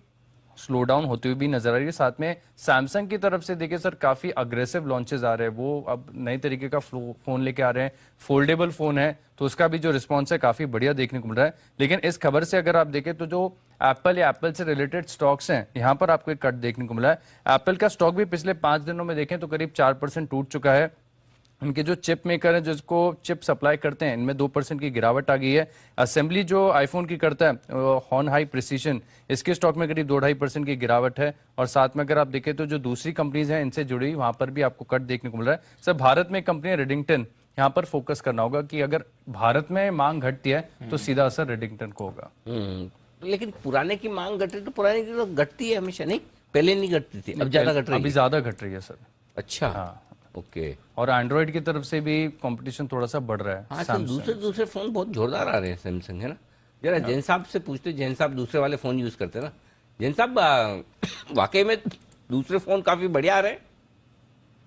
स्लो डाउन होती हुई भी नजर आ रही है। साथ में सैमसंग की तरफ से देखिए सर काफी अग्रेसिव लॉन्चेस आ रहे हैं, वो अब नई तरीके का फोन लेके आ रहे हैं, फोल्डेबल फोन है, तो उसका भी जो रिस्पॉन्स है काफी बढ़िया देखने को मिल रहा है। लेकिन इस खबर से अगर आप देखें तो जो एप्पल या एप्पल से रिलेटेड स्टॉक्स हैं यहाँ पर आपको एक कट देखने को मिला है। एप्पल का स्टॉक भी पिछले 5 दिनों में देखें तो करीब 4% टूट चुका है। उनके जो चिप मेकर है जिसको चिप सप्लाई करते हैं इनमें 2% की गिरावट आ गई है। असेंबली जो आईफोन की करता है हॉन हाई प्रिसीजन, इसके स्टॉक में करीब 2-2.5% की गिरावट है। और साथ में अगर आप देखें तो जो दूसरी कंपनीज हैं इनसे जुड़ी वहां पर भी आपको कट देखने को मिल रहा है। सर भारत में कंपनी रेडिंगटन, यहाँ पर फोकस करना होगा कि अगर भारत में मांग घटती है तो सीधा असर रेडिंगटन को होगा।
लेकिन पुराने की मांग घटे तो पुराने की तो घटती है हमेशा, नहीं पहले नहीं घटती थी, अब ज्यादा घट रही है।
अभी ज्यादा घट रही है सर।
अच्छा,
हाँ
ओके।
और एंड्रॉइड की तरफ से भी कंपटीशन थोड़ा सा बढ़ रहा है।
हाँ, तो दूसरे फोन बहुत जोरदार आ रहे हैं सैमसंग, है ना। जरा जैन साहब से पूछते, जैन साहब दूसरे वाले फोन यूज करते हैं ना। जैन साहब वाकई में दूसरे फोन काफी बढ़िया आ रहे हैं।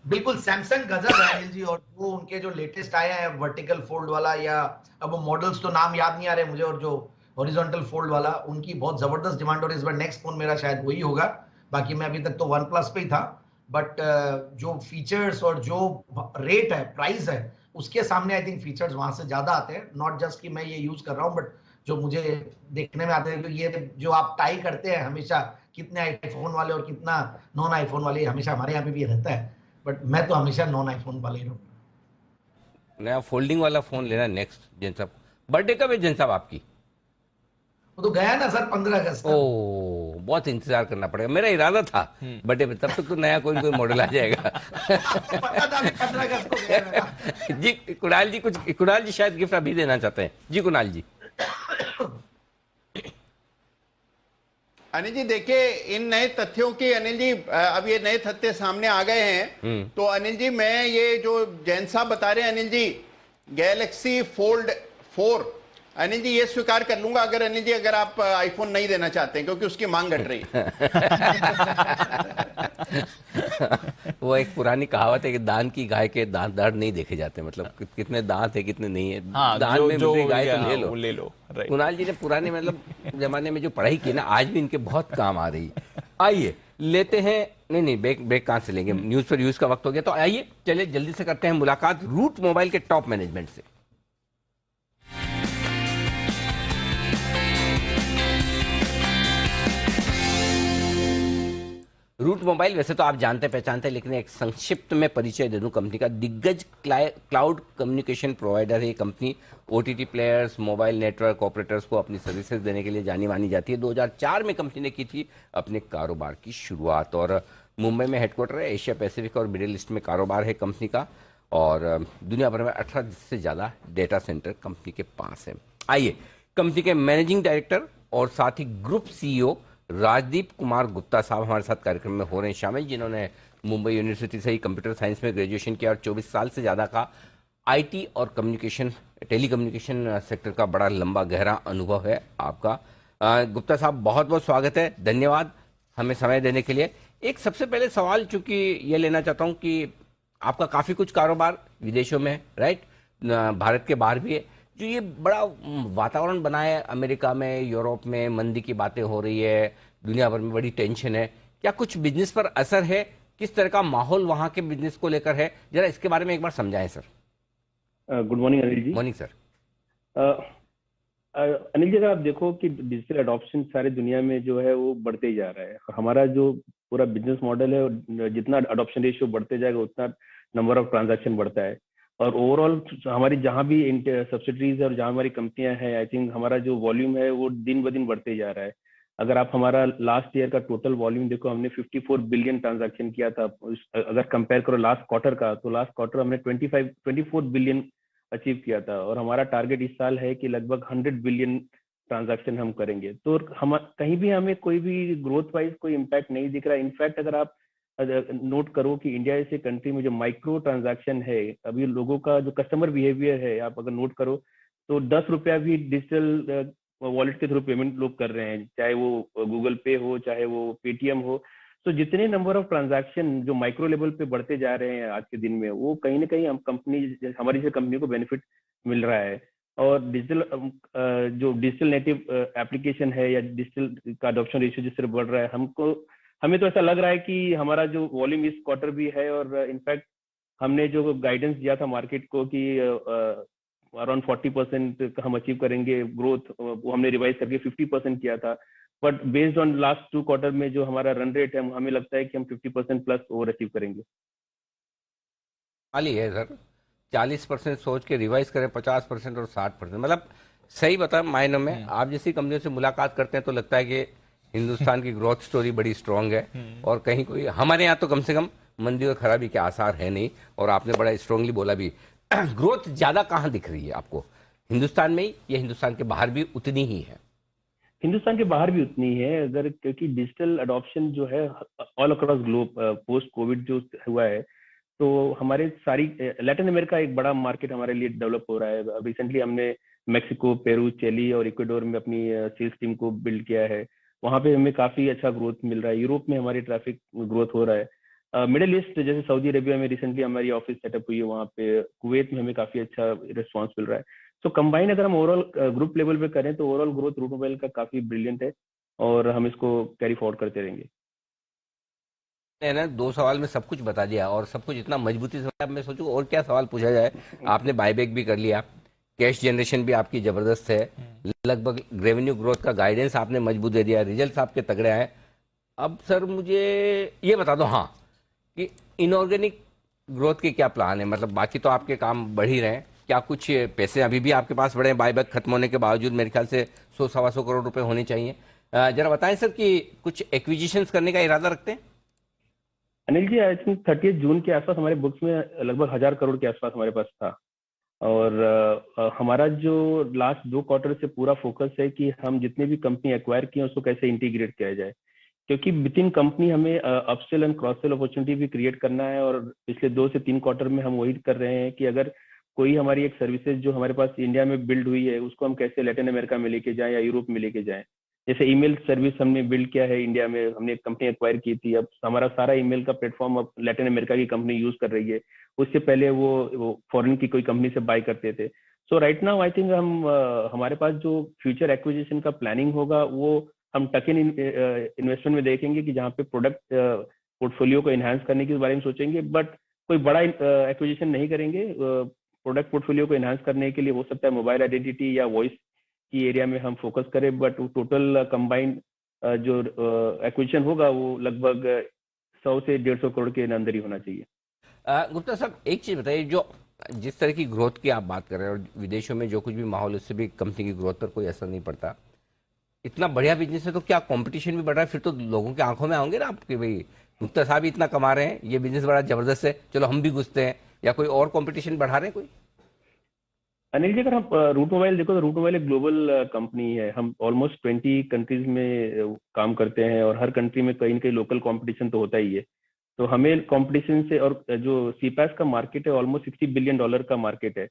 बिल्कुल सैमसंग गजब है अनिल जी, और वो उनके जो लेटेस्ट आए हैं वर्टिकल फोल्ड वाला, या अब वो मॉडल्स तो नाम याद नहीं आ रहे मुझे, और जो हॉरिजॉन्टल फोल्ड वाला, उनकी बहुत जबरदस्त डिमांड, और इस बार नेक्स्ट फोन मेरा शायद वही होगा। बाकी मैं अभी तक तो वन प्लस पे ही था, बट जो फीचर्स और जो रेट है, प्राइस है, उसके सामने आई थिंक फीचर्स वहां से ज्यादा आते हैं। नॉट जस्ट कि मैं ये यूज कर रहा हूँ, बट जो मुझे देखने में आते हैं, क्योंकि ये जो आप टाई करते हैं हमेशा कितने आईफोन वाले और कितना नॉन आईफोन वाले, हमेशा हमारे यहाँ पे भी रहता है, बट मैं तो हमेशा नॉन आईफोन वाले ही रहूँगा।
नया फोल्डिंग वाला फोन लेना नेक्स्ट। जैन साहब बर्थडे कब है जैन साहब आपकी?
वो तो गया ना सर 15 अगस्त।
ओ, बहुत इंतजार करना पड़ेगा। मेरा इरादा था बर्थडे पे, तब तक तो नया कोई कोई मॉडल आ जाएगा।
पता था अभी 15 अगस्त को गया मेरा।
जी कुणाल जी शायद गिफ्ट अभी देना चाहते हैं। जी कुणाल जी।
अनिल जी देखिए, इन नए तथ्यों की, अनिल जी अब ये नए तथ्य सामने आ गए हैं, तो अनिल जी मैं ये जो जैन साहब बता रहे हैं अनिल जी, गैलेक्सी फोल्ड 4, अनिल जी ये स्वीकार कर लूंगा अगर अनिल जी अगर आप आईफोन नहीं देना चाहते हैं, क्योंकि उसकी मांग घट रही है।
वो एक पुरानी कहावत है कि दान की गाय के दांत दाढ़ नहीं देखे जाते, मतलब कितने दांत है कितने नहीं है।
हाँ,
दान में
जो
गाय तो
हाँ, ले लो।
कुणाल जी ने पुराने मतलब जमाने में जो पढ़ाई की ना, आज भी इनके बहुत काम आ रही है। आइए लेते हैं, नहीं ब्रेक कहां से लेंगे, न्यूज पर यूज का वक्त हो गया, तो आइए चलिए जल्दी से करते हैं मुलाकात रूट मोबाइल के टॉप मैनेजमेंट से। रूट मोबाइल वैसे तो आप जानते पहचानते हैं, लेकिन एक संक्षिप्त में परिचय दे दूं कंपनी का। दिग्गज क्लाउड कम्युनिकेशन प्रोवाइडर है ये company. OTT players, mobile network operators को अपनी सर्विसेज देने के लिए जानी मानी जाती है। 2004 में कंपनी ने की थी अपने कारोबार की शुरुआत, और मुंबई में हेडक्वार्टर है। एशिया पैसिफिक और मिडिल ईस्ट में कारोबार है कंपनी का, और दुनिया भर में 18 से ज़्यादा डेटा सेंटर कंपनी के पास है। आइए कंपनी के मैनेजिंग डायरेक्टर और साथ ही ग्रुप सीईओ राजदीप कुमार गुप्ता साहब हमारे साथ कार्यक्रम में हो रहे हैं शामिल, जिन्होंने मुंबई यूनिवर्सिटी से ही कंप्यूटर साइंस में ग्रेजुएशन किया और 24 साल से ज़्यादा का आईटी और कम्युनिकेशन, टेलीकम्युनिकेशन सेक्टर का बड़ा लंबा गहरा अनुभव है आपका। गुप्ता साहब बहुत बहुत स्वागत है, धन्यवाद हमें समय देने के लिए। एक सबसे पहले सवाल चूंकि ये लेना चाहता हूँ कि आपका काफ़ी कुछ कारोबार विदेशों में है, राइट, भारत के बाहर भी है। जो ये बड़ा वातावरण बना है अमेरिका में, यूरोप में मंदी की बातें हो रही है, दुनिया भर में बड़ी टेंशन है, क्या कुछ बिजनेस पर असर है? किस तरह का माहौल वहाँ के बिजनेस को लेकर है, जरा इसके बारे में एक बार समझाएं sir.
Good morning Anil ji.
Morning sir.
Anil ji अगर आप देखो कि डिजिटल एडॉप्शन सारे दुनिया में जो है वो बढ़ते ही जा रहा है, और हमारा जो पूरा बिजनेस मॉडल है, जितना अडॉप्शन रेशियो बढ़ते जाएगा उतना नंबर ऑफ ट्रांजैक्शन बढ़ता है, और ओवरऑल हमारी जहाँ भी सब्सिडरीज और जहाँ हमारी कंपनियां हैं, आई थिंक हमारा जो वॉल्यूम है वो दिन ब दिन बढ़ते जा रहा है। अगर आप हमारा लास्ट ईयर का टोटल वॉल्यूम देखो, हमने 54 बिलियन ट्रांजैक्शन किया था। अगर कंपेयर करो लास्ट क्वार्टर का, तो लास्ट क्वार्टर हमने 24 बिलियन अचीव किया था, और हमारा टारगेट इस साल है कि लगभग 100 बिलियन ट्रांजैक्शन हम करेंगे। तो हम कहीं भी हमें कोई भी ग्रोथ वाइज कोई इम्पैक्ट नहीं दिख रहा। इनफैक्ट अगर आप नोट करो कि इंडिया जैसे कंट्री में जो माइक्रो ट्रांजैक्शन है, अभी लोगों का जो कस्टमर बिहेवियर है, आप अगर नोट करो तो 10 रुपया भी डिजिटल वॉलेट के थ्रू पेमेंट लोग कर रहे हैं, चाहे वो गूगल पे हो, चाहे वो पेटीएम हो। तो जितने नंबर ऑफ ट्रांजैक्शन जो माइक्रो लेवल पे बढ़ते जा रहे हैं आज के दिन में, वो कहीं ना कहीं हम कंपनी, हमारी जैसे कंपनी को बेनिफिट मिल रहा है। और डिजिटल जो डिजिटल नेटिव एप्लीकेशन है या डिजिटल का अडॉप्शन रेशियो जिस तरह बढ़ रहा है, हमें तो ऐसा लग रहा है कि हमारा जो वॉल्यूम इस क्वार्टर भी है, और इनफैक्ट हमने जो गाइडेंस दिया था मार्केट को कि अराउंड 40% हम अचीव करेंगे ग्रोथ, वो हमने रिवाइज करके 50% किया था। But based on last 2 quarter में जो हमारा रन रेट है, हमें लगता है कि हम 50% प्लस ओवर अचीव करेंगे।
खाली है सर, 40% सोच के रिवाइज करें, 50% और 60%, मतलब सही बता मायनों में आप जैसी कंपनियों से मुलाकात करते हैं तो लगता है कि हिंदुस्तान की ग्रोथ स्टोरी बड़ी स्ट्रांग है, और कहीं कोई हमारे यहाँ तो कम से कम मंदी और खराबी के आसार है नहीं। और आपने बड़ा स्ट्रांगली बोला भी, ग्रोथ ज्यादा कहाँ दिख रही है आपको, हिंदुस्तान में ही या हिंदुस्तान के बाहर भी उतनी ही है?
हिंदुस्तान के बाहर भी उतनी है, अगर क्योंकि डिजिटल अडॉप्शन जो है all across globe post Covid जो हुआ है, तो हमारे सारी लैटिन अमेरिका एक बड़ा मार्केट हमारे लिए डेवलप हो रहा है। रिसेंटली हमने मेक्सिको, पेरू, चिली और इक्वाडोर में अपनी सेल्स टीम को बिल्ड किया है। वहाँ पे हमें काफी अच्छा ग्रोथ मिल रहा है। यूरोप में हमारी ट्रैफिक ग्रोथ हो रहा है। मिडिल ईस्ट जैसे सऊदी अरेबिया में रिसेंटली हमारी ऑफिस सेटअप हुई है, वहाँ पे कुवैत में हमें काफी अच्छा रिस्पॉन्स मिल रहा है। तो कंबाइन अगर हम ओवरऑल ग्रुप लेवल पे करें तो ओवरऑल ग्रोथ रूट मोबाइल का काफी ब्रिलियंट है, और हम इसको कैरी फॉरवर्ड करते रहेंगे।
ना 2 सवाल में सब कुछ बता दिया, और सब कुछ इतना मजबूती से बताया, मैं सोचूं और क्या सवाल पूछा जाए। आपने बायबैक भी कर लिया, कैश जनरेशन भी आपकी जबरदस्त है, लगभग रेवेन्यू ग्रोथ का गाइडेंस आपने मजबूत दे दिया, रिजल्ट्स आपके तगड़े आए। अब सर मुझे ये बता दो हाँ कि इनऑर्गेनिक ग्रोथ के क्या प्लान है, मतलब बाकी तो आपके काम बढ़ ही रहे हैं, क्या कुछ पैसे अभी भी आपके पास बढ़े हैं? बायबैक खत्म होने के बावजूद मेरे ख्याल से 100-125 करोड़ रुपए होने चाहिए। जरा बताएं सर कि कुछ एक्विजिशंस करने का इरादा रखते हैं?
अनिल जी, आई थिंक 30 जून के आसपास हमारे बुक्स में लगभग 1000 करोड़ के आसपास हमारे पास था। और हमारा जो लास्ट 2 क्वार्टर से पूरा फोकस है कि हम जितने भी कंपनी एक्वायर किए उसको कैसे इंटीग्रेट किया जाए, क्योंकि विद इन कंपनी हमें upsell and cross sell opportunity भी क्रिएट करना है। और पिछले 2 से 3 क्वार्टर में हम वही कर रहे हैं कि अगर कोई हमारी एक सर्विसेज जो हमारे पास इंडिया में बिल्ड हुई है, उसको हम कैसे लैटिन अमेरिका में लेके जाएं या यूरोप में लेके जाएं। जैसे ईमेल सर्विस हमने बिल्ड किया है इंडिया में, हमने एक कंपनी एक्वायर की थी, अब हमारा सारा ईमेल का प्लेटफॉर्म अब लैटिन अमेरिका की कंपनी यूज कर रही है। उससे पहले वो फॉरेन की कोई कंपनी से बाय करते थे। सो राइट नाउ आई थिंक हम हमारे पास जो फ्यूचर एक्विजिशन का प्लानिंग होगा वो हम टक इन इन्वेस्टमेंट में देखेंगे कि जहाँ पे प्रोडक्ट पोर्टफोलियो को एनहांस करने के बारे में सोचेंगे, बट कोई बड़ा एक्विजिशन नहीं करेंगे। प्रोडक्ट पोर्टफोलियो को एनहांस करने के लिए हो सकता है मोबाइल आइडेंटिटी या वॉइस की एरिया में हम फोकस करें, बट टोटल कंबाइंड जो एक्विजिशन होगा वो लगभग 100 से 150 करोड़ के अंदर ही होना चाहिए।
गुप्ता साहब एक चीज बताइए, जो जिस तरह की ग्रोथ की आप बात कर रहे हैं और विदेशों में जो कुछ भी माहौल, उससे भी कंपनी की ग्रोथ पर कोई असर नहीं पड़ता, इतना बढ़िया बिजनेस है तो क्या कंपटीशन भी बढ़ रहा है? फिर तो लोगों की आंखों में आओगे ना आपके, भाई गुप्ता साहब इतना कमा रहे हैं, ये बिजनेस बड़ा जबरदस्त है, चलो हम भी घुसते हैं, या कोई और कंपटीशन बढ़ा रहे हैं कोई?
अनिल जी, अगर हम रूट मोबाइल देखो तो रूट मोबाइल एक ग्लोबल कंपनी है। हम ऑलमोस्ट 20 कंट्रीज में काम करते हैं, और हर कंट्री में कहीं ना कहीं लोकल कंपटीशन तो होता ही है। तो हमें कंपटीशन से, और जो सीपैस का मार्केट है ऑलमोस्ट $60 बिलियन का मार्केट है।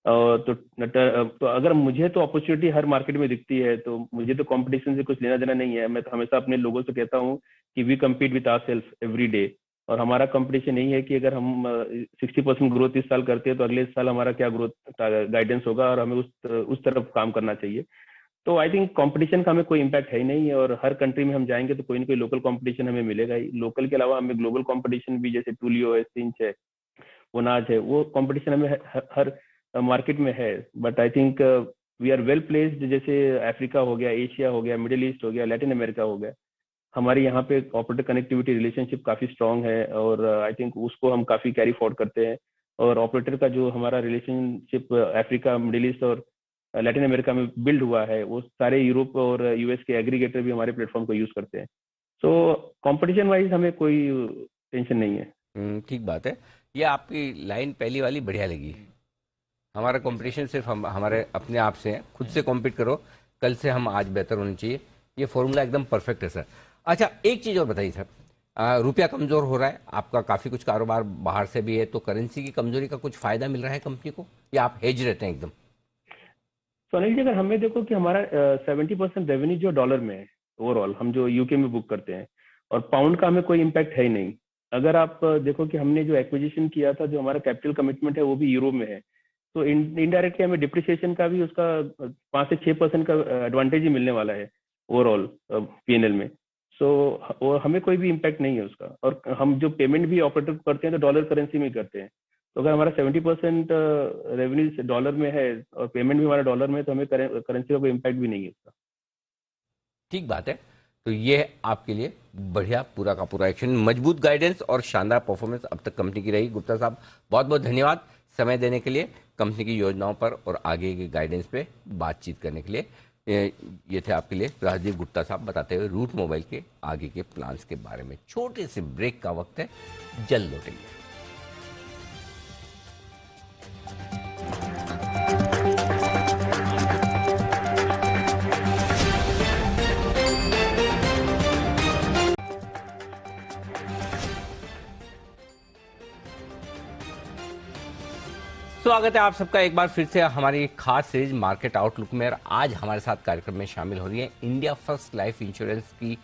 तो अगर मुझे तो अपॉर्चुनिटी हर मार्केट में दिखती है, तो मुझे तो कंपटीशन से कुछ लेना देना नहीं है। मैं तो हमेशा अपने लोगों से कहता हूँ कि we compete with ourselves every day, और हमारा कंपटीशन यही है कि अगर हम 60% ग्रोथ इस साल करते हैं तो अगले साल हमारा क्या ग्रोथ गाइडेंस होगा, और हमें उस तरफ काम करना चाहिए। तो आई थिंक कंपटीशन का हमें कोई इम्पैक्ट है ही नहीं, और हर कंट्री में हम जाएंगे तो कोई ना कोई लोकल कंपटीशन हमें मिलेगा ही। लोकल के अलावा हमें ग्लोबल कंपटीशन भी, जैसे टूलियो है, सिंच है, वोनाज है, वो कंपटीशन हमें हर मार्केट में है। But I think we are well placed. जैसे अफ्रीका हो गया, एशिया हो गया, मिडिल ईस्ट हो गया, लैटिन अमेरिका हो गया, हमारे यहाँ पे ऑपरेटर कनेक्टिविटी रिलेशनशिप काफी स्ट्रांग है, और आई थिंक उसको हम काफी कैरी फॉरवर्ड करते हैं। और ऑपरेटर का जो हमारा रिलेशनशिप अफ्रीका, मिडिल ईस्ट और लैटिन अमेरिका में बिल्ड हुआ है, वो सारे यूरोप और यूएस के एग्रीगेटर भी हमारे प्लेटफॉर्म को यूज करते हैं। सो कंपटीशन वाइज हमें कोई टेंशन नहीं है।
ठीक बात है। ये आपकी लाइन पहली वाली बढ़िया लगी। हमारा कंपटीशन सिर्फ हमारे अपने आप से है, खुद से कॉम्पीट करो, कल से हम आज बेहतर होने चाहिए। ये फॉर्मूला एकदम परफेक्ट है सर। अच्छा, एक चीज़ और बताइए सर, रुपया कमज़ोर हो रहा है, आपका काफ़ी कुछ कारोबार बाहर से भी है, तो करेंसी की कमजोरी का कुछ फ़ायदा मिल रहा है कंपनी को, या आप हेज रहते हैं एकदम?
तो अनिल जी, अगर हमें देखो कि हमारा 70% रेवेन्यू जो डॉलर में है ओवरऑल, हम जो यूके में बुक करते हैं, और पाउंड का हमें कोई इम्पैक्ट है ही नहीं। अगर आप देखो कि हमने जो एक्विजिशन किया था, जो हमारा कैपिटल कमिटमेंट है वो भी यूरो में है, तो इनडायरेक्टली हमें डिप्रिसिएशन का भी उसका 5 से 6% का एडवांटेज ही मिलने वाला है ओवरऑल पीएनएल में। सो हमें कोई भी इम्पैक्ट नहीं है उसका। और हम जो पेमेंट भी ऑपरेटर करते हैं तो डॉलर करेंसी में करते हैं, तो अगर हमारा 70% रेवेन्यू डॉलर में है और पेमेंट भी हमारा डॉलर में है, तो हमें करेंसी का कोई इम्पैक्ट भी नहीं है उसका।
ठीक बात है। तो ये आपके लिए बढ़िया पूरा का पूरा एक्शन, मजबूत गाइडेंस और शानदार परफॉर्मेंस अब तक कंपनी की रही। गुप्ता साहब, बहुत बहुत धन्यवाद समय देने के लिए, कंपनी की योजनाओं पर और आगे के गाइडेंस पे बातचीत करने के लिए। ये थे आपके लिए राजदीप गुप्ता साहब, बताते हुए रूट मोबाइल के आगे के प्लान्स के बारे में। छोटे से ब्रेक का वक्त है, जल्द लौटेंगे। स्वागत है आप सबका एक बार फिर से हमारी खास सीरीज मार्केट आउटलुक में। और आज हमारे साथ कार्यक्रम में शामिल हो रही है इंडिया फर्स्ट लाइफ इंश्योरेंस की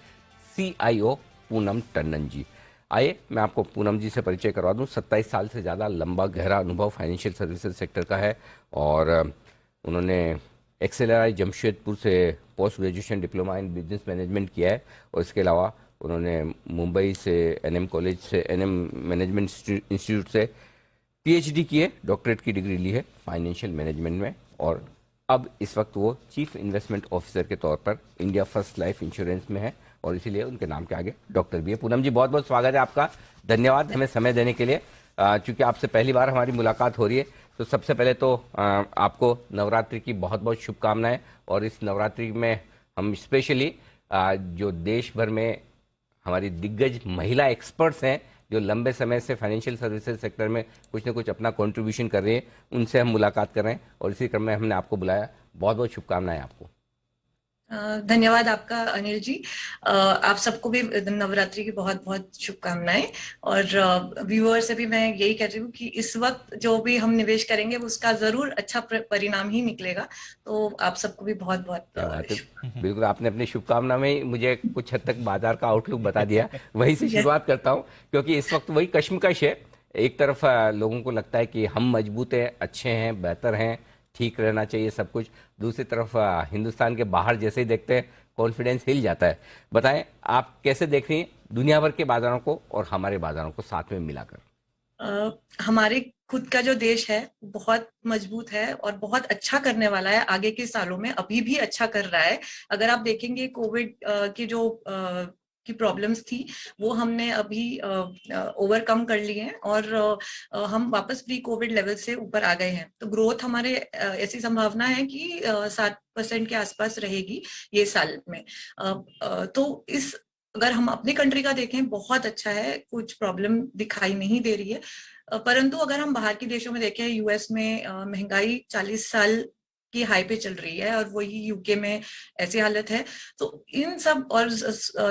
CIO पूनम टंडन जी। आइए मैं आपको पूनम जी से परिचय करवा दूं। 27 साल से ज़्यादा लंबा गहरा अनुभव फाइनेंशियल सर्विसेज सेक्टर का है, और उन्होंने XLRI जमशेदपुर से post graduation diploma in business management किया है, और इसके अलावा उन्होंने मुंबई से NM कॉलेज से NM मैनेजमेंट इंस्टीट्यूट से PhD की है, डॉक्टरेट की डिग्री ली है फाइनेंशियल मैनेजमेंट में, और अब इस वक्त वो चीफ इन्वेस्टमेंट ऑफिसर के तौर पर इंडिया फर्स्ट लाइफ इंश्योरेंस में है, और इसीलिए उनके नाम के आगे डॉक्टर भी है। पूनम जी, बहुत बहुत स्वागत है आपका, धन्यवाद हमें समय देने के लिए। चूंकि आपसे पहली बार हमारी मुलाकात हो रही है, तो सबसे पहले तो आपको नवरात्रि की बहुत बहुत शुभकामनाएं। और इस नवरात्रि में हम स्पेशली जो देश भर में हमारी दिग्गज महिला एक्सपर्ट्स हैं, जो लंबे समय से फाइनेंशियल सर्विसेज सेक्टर में कुछ न कुछ अपना कंट्रीब्यूशन कर रही है, उनसे हम मुलाकात कर रहे हैं, और इसी क्रम में हमने आपको बुलाया। बहुत बहुत शुभकामनाएं आपको।
धन्यवाद आपका अनिल जी। आप सबको भी नवरात्रि की बहुत बहुत शुभकामनाएं। और व्यूअर से भी मैं यही कह रही हूँ कि इस वक्त जो भी हम निवेश करेंगे उसका जरूर अच्छा परिणाम ही निकलेगा। तो आप सबको भी बहुत बहुत
बिल्कुल, आपने अपनी शुभकामना में मुझे कुछ हद तक बाजार का आउटलुक बता दिया। वहीं से शुरुआत करता हूँ, क्योंकि इस वक्त वही कश्मकश है। एक तरफ लोगों को लगता है कि हम मजबूत हैं, अच्छे हैं, बेहतर हैं, ठीक रहना चाहिए सब कुछ। दूसरी तरफ हिंदुस्तान के बाहर जैसे ही देखते हैं कॉन्फिडेंस हिल जाता है। बताएं, आप कैसे देख रही हैं दुनिया भर के बाजारों को और हमारे बाजारों को साथ में मिलाकर?
हमारे खुद का जो देश है बहुत मजबूत है और बहुत अच्छा करने वाला है आगे के सालों में, अभी भी अच्छा कर रहा है। अगर आप देखेंगे कोविड की जो की प्रॉब्लम्स थी वो हमने अभी ओवरकम कर ली हैं, और हम वापस प्री कोविड लेवल से ऊपर आ गए हैं। तो ग्रोथ हमारे ऐसी संभावना है कि 7% के आसपास रहेगी ये साल में। तो इस अगर हम अपनी कंट्री का देखें बहुत अच्छा है, कुछ प्रॉब्लम दिखाई नहीं दे रही है। परंतु अगर हम बाहर के देशों में देखें, यूएस में महंगाई 40 साल की हाई पे चल रही है, और वही यूके में ऐसी हालत है। तो इन सब, और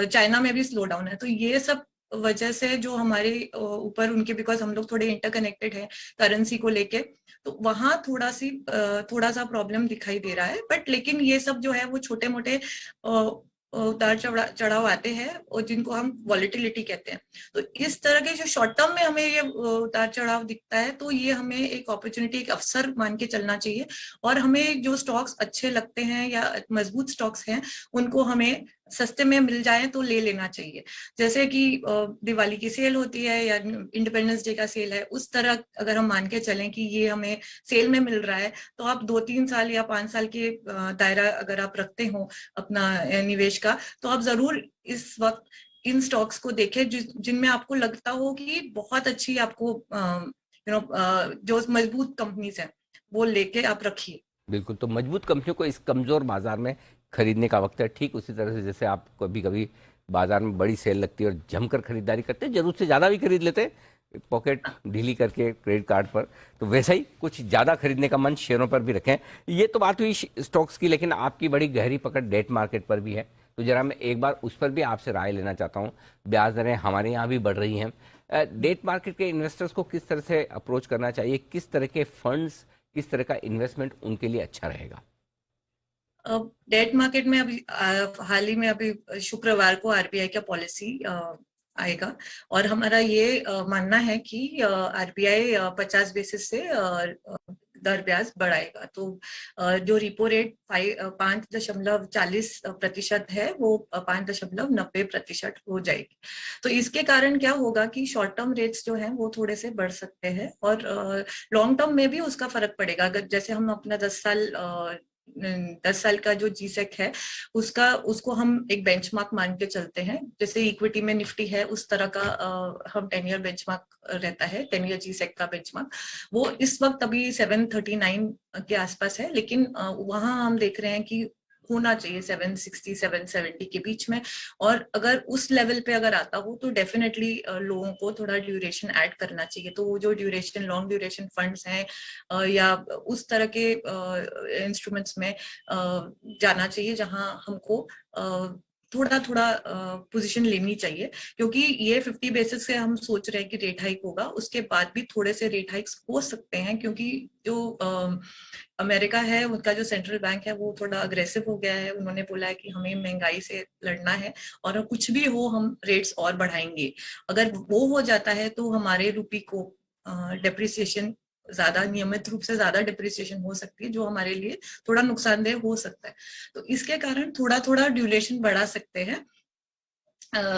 चाइना में भी स्लो डाउन है। तो ये सब वजह से जो हमारे ऊपर उनके, बिकॉज हम लोग थोड़े इंटरकनेक्टेड हैं करेंसी को लेके, तो वहां थोड़ा सा प्रॉब्लम दिखाई दे रहा है। बट लेकिन ये सब जो है वो छोटे मोटे उतार चढ़ाव आते हैं, और जिनको हम वॉलेटिलिटी कहते हैं। तो इस तरह के जो शॉर्ट टर्म में हमें ये उतार चढ़ाव दिखता है, तो ये हमें एक अपॉर्चुनिटी, एक अवसर मान के चलना चाहिए। और हमें जो स्टॉक्स अच्छे लगते हैं या मजबूत स्टॉक्स हैं, उनको हमें सस्ते में मिल जाए तो ले लेना चाहिए। जैसे कि दिवाली की सेल होती है या इंडिपेंडेंस डे का सेल है, उस तरह अगर हम मान के चलें कि ये हमें सेल में मिल रहा है, तो आप 2-3 साल या 5 साल के दायरा अगर आप रखते हो अपना निवेश का, तो आप जरूर इस वक्त इन स्टॉक्स को देखें जिनमें आपको लगता हो कि बहुत अच्छी आपको जो मजबूत कंपनीज हैं वो लेके आप रखिए।
बिल्कुल, तो मजबूत कंपनियों को इस कमजोर बाजार में खरीदने का वक्त है। ठीक उसी तरह से जैसे आप कभी कभी बाजार में बड़ी सेल लगती है और जमकर खरीदारी करते हैं, जरूरत से ज़्यादा भी खरीद लेते हैं पॉकेट ढीली करके क्रेडिट कार्ड पर, तो वैसा ही कुछ ज़्यादा खरीदने का मन शेयरों पर भी रखें। ये तो बात हुई स्टॉक्स की, लेकिन आपकी बड़ी गहरी पकड़ डेट मार्केट पर भी है, तो जरा मैं एक बार उस पर भी आपसे राय लेना चाहता हूँ। ब्याज दरें हमारे यहाँ भी बढ़ रही हैं, डेट मार्केट के इन्वेस्टर्स को किस तरह से अप्रोच करना चाहिए, किस तरह के फंड्स, किस तरह का इन्वेस्टमेंट उनके लिए अच्छा रहेगा?
डेट मार्केट में अभी हाल ही में अभी शुक्रवार को आरबीआई का पॉलिसी आएगा और हमारा ये मानना है कि आरबीआई 50 बेसिस से दर ब्याज बढ़ाएगा। तो जो रिपो रेट 5.40% है वो 5.90% हो जाएगी। तो इसके कारण क्या होगा कि शॉर्ट टर्म रेट्स जो हैं वो थोड़े से बढ़ सकते हैं और लॉन्ग टर्म में भी उसका फर्क पड़ेगा। अगर जैसे हम अपना 10 साल का जो जीसेक है उसको हम एक बेंचमार्क मान के चलते हैं, जैसे इक्विटी में निफ्टी है उस तरह का हम 10 ईयर बेंचमार्क रहता है, 10 ईयर जीसेक का बेंचमार्क। वो इस वक्त अभी 739 के आसपास है, लेकिन वहां हम देख रहे हैं कि होना चाहिए 760 770 के बीच में, और अगर उस लेवल पे अगर आता हो तो डेफिनेटली लोगों को थोड़ा ड्यूरेशन ऐड करना चाहिए। तो वो जो ड्यूरेशन लॉन्ग ड्यूरेशन फंड्स हैं या उस तरह के इंस्ट्रूमेंट्स में जाना चाहिए जहां हमको थोड़ा थोड़ा पोजीशन लेनी चाहिए, क्योंकि ये 50 बेसिस से हम सोच रहे हैं कि रेट हाइक होगा, उसके बाद भी थोड़े से रेट हाइक्स हो सकते हैं, क्योंकि जो अमेरिका है उनका जो सेंट्रल बैंक है वो थोड़ा अग्रेसिव हो गया है। उन्होंने बोला है कि हमें महंगाई से लड़ना है और कुछ भी हो हम रेट्स और बढ़ाएंगे। अगर वो हो जाता है तो हमारे रुपये को डेप्रिसिएशन ज्यादा, नियमित रूप से ज्यादा डिप्रिसिएशन हो सकती है, जो हमारे लिए थोड़ा नुकसानदेह हो सकता है। तो इसके कारण थोड़ा थोड़ा ड्यूरेशन बढ़ा सकते हैं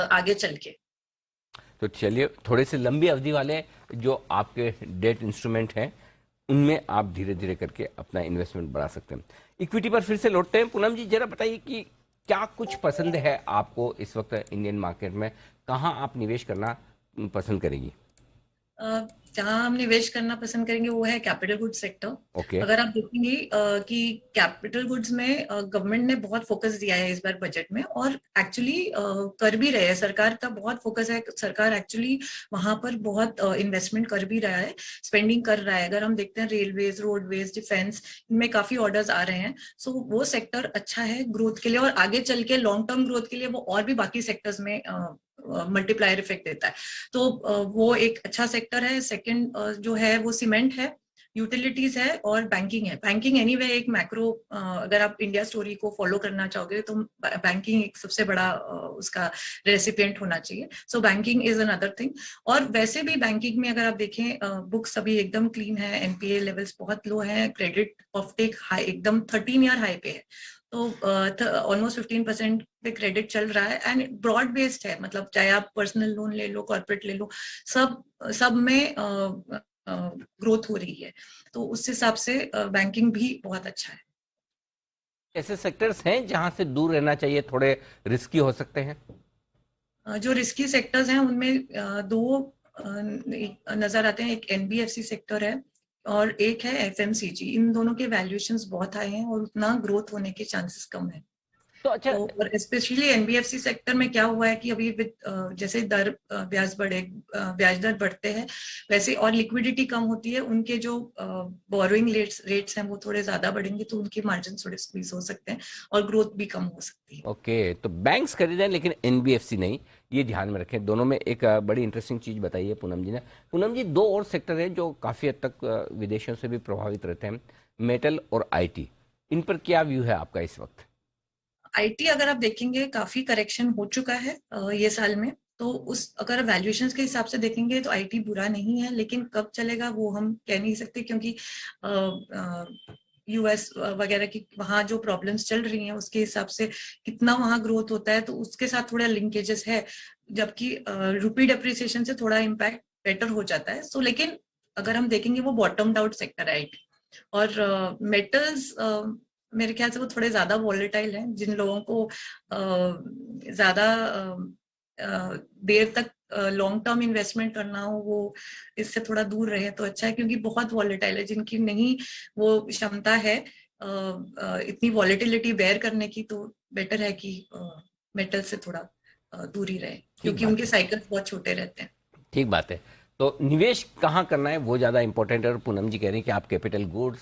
आगे चल के।
तो चलिए, थोड़े से लंबी अवधि वाले जो आपके डेट इंस्ट्रूमेंट हैं उनमें आप धीरे धीरे करके अपना इन्वेस्टमेंट बढ़ा सकते हैं। इक्विटी पर फिर से लौटते हैं। पूनम जी, जरा बताइए कि क्या कुछ पसंद है आपको इस वक्त इंडियन मार्केट में, कहाँ आप निवेश करना पसंद करेंगी?
जहां हम निवेश करना पसंद करेंगे वो है कैपिटल गुड्स सेक्टर। अगर आप देखेंगे कि कैपिटल गुड्स में गवर्नमेंट ने बहुत फोकस दिया है इस बार बजट में, और एक्चुअली कर भी रहे हैं, सरकार का बहुत फोकस है, सरकार एक्चुअली वहां पर बहुत इन्वेस्टमेंट कर भी रहा है, स्पेंडिंग कर रहा है। अगर हम देखते हैं रेलवेज, रोडवेज, डिफेंस, इनमें काफी ऑर्डर्स आ रहे हैं। सो वो सेक्टर अच्छा है ग्रोथ के लिए, और आगे चल के लॉन्ग टर्म ग्रोथ के लिए वो और भी बाकी सेक्टर्स में मल्टीप्लायर इफेक्ट देता है। तो वो एक अच्छा सेक्टर है। सेकंड जो है वो सीमेंट है, यूटिलिटीज है और बैंकिंग है। बैंकिंग एनीवे एक मैक्रो, अगर आप इंडिया स्टोरी को फॉलो करना चाहोगे तो बैंकिंग एक सबसे बड़ा उसका रेसिपिएंट होना चाहिए। सो बैंकिंग इज अनदर थिंग। और वैसे भी बैंकिंग में अगर आप देखें, बुक्स अभी एकदम क्लीन है, एनपीए लेवल्स बहुत लो है, क्रेडिट ऑफटेक हाई एकदम 13 ईयर हाई पे है, तो ऑलमोस्ट 15% पे क्रेडिट चल रहा है एंड ब्रॉड बेस्ड है। मतलब चाहे आप पर्सनल लोन ले लो, कॉर्पोरेट ले लो, सब में ग्रोथ हो रही है। तो उस हिसाब से बैंकिंग भी बहुत अच्छा है।
ऐसे सेक्टर्स हैं जहां से दूर रहना चाहिए, थोड़े रिस्की हो सकते हैं?
जो रिस्की सेक्टर्स हैं उनमें दो नजर आते हैं। एक एनबीएफसी सेक्टर है और एक है एफएमसीजी। इन दोनों के वैल्यूएशंस बहुत हाई हैं और उतना ग्रोथ होने के चांसेस कम है।
तो अच्छा,
और स्पेशली एनबीएफसी सेक्टर में क्या हुआ है कि अभी जैसे ब्याज दर बढ़ते हैं वैसे और लिक्विडिटी कम होती है, उनके जो बोरोइंग रेट्स हैं वो थोड़े ज्यादा बढ़ेंगे, तो उनके मार्जिन थोड़े स्क्वीज हो सकते हैं और ग्रोथ भी कम हो सकती है।
ओके, तो बैंक्स खरीदें लेकिन एनबीएफसी नहीं, ये ध्यान में रखें। दोनों में एक बड़ी इंटरेस्टिंग चीज बताई है पूनम जी ने। पूनम जी, दो और सेक्टर हैं जो काफी हद तक विदेशों से भी प्रभावित रहते हैं, मेटल और आईटी। इन पर क्या व्यू है आपका इस वक्त?
आईटी अगर आप देखेंगे काफी करेक्शन हो चुका है ये साल में, तो उस अगर वैल्यूएशंस के हिसाब से देखेंगे तो आईटी बुरा नहीं है, लेकिन कब चलेगा वो हम कह नहीं सकते, क्योंकि यूएस वगैरह की वहां जो प्रॉब्लम्स चल रही हैं उसके हिसाब से कितना वहां ग्रोथ होता है, तो उसके साथ थोड़ा लिंकेजेस है, जबकि रुपी डेप्रिसिएशन से थोड़ा इम्पैक्ट बेटर हो जाता है। सो लेकिन अगर हम देखेंगे वो बॉटम्ड आउट सेक्टर है आईटी। और मेटल्स मेरे ख्याल से वो थोड़े ज्यादा वॉलेटाइल हैं। जिन लोगों को ज्यादा देर तक लॉन्ग टर्म इन्वेस्टमेंट करना हो वो इससे थोड़ा दूर रहे तो अच्छा है, क्योंकि बहुत वॉलेटाइल है। जिनकी नहीं वो क्षमता है इतनी वॉलेटिलिटी बेयर करने की, तो बेटर है कि मेटल से थोड़ा दूर ही रहे, क्योंकि उनके साइकिल्स बहुत छोटे रहते हैं।
ठीक बात है। तो निवेश कहाँ करना है वो ज़्यादा इंपॉर्टेंट है। और पूनम जी कह रहे हैं कि आप कैपिटल गुड्स,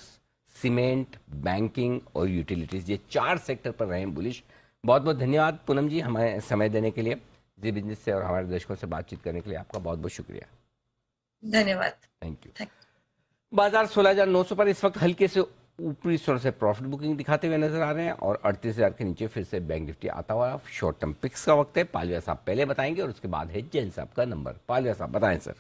सीमेंट, बैंकिंग और यूटिलिटीज, ये 4 सेक्टर पर रहें बुलिश। बहुत बहुत धन्यवाद पूनम जी हमें समय देने के लिए, जी बिजनेस से और हमारे दर्शकों से बातचीत करने के लिए आपका बहुत बहुत शुक्रिया।
धन्यवाद।
Thank you. बाजार 16,900 पर इस वक्त हल्के से ऊपरी स्तर से प्रॉफिट बुकिंग दिखाते हुए नजर आ रहे हैं और 38,000 के नीचे फिर से बैंक निफ्टी आता हुआ शॉर्ट टर्म पिक्स का वक्त है। पालविया साहब पहले बताएंगे और उसके बाद है जैन साहब का नंबर। पालविया साहब बताएं सर।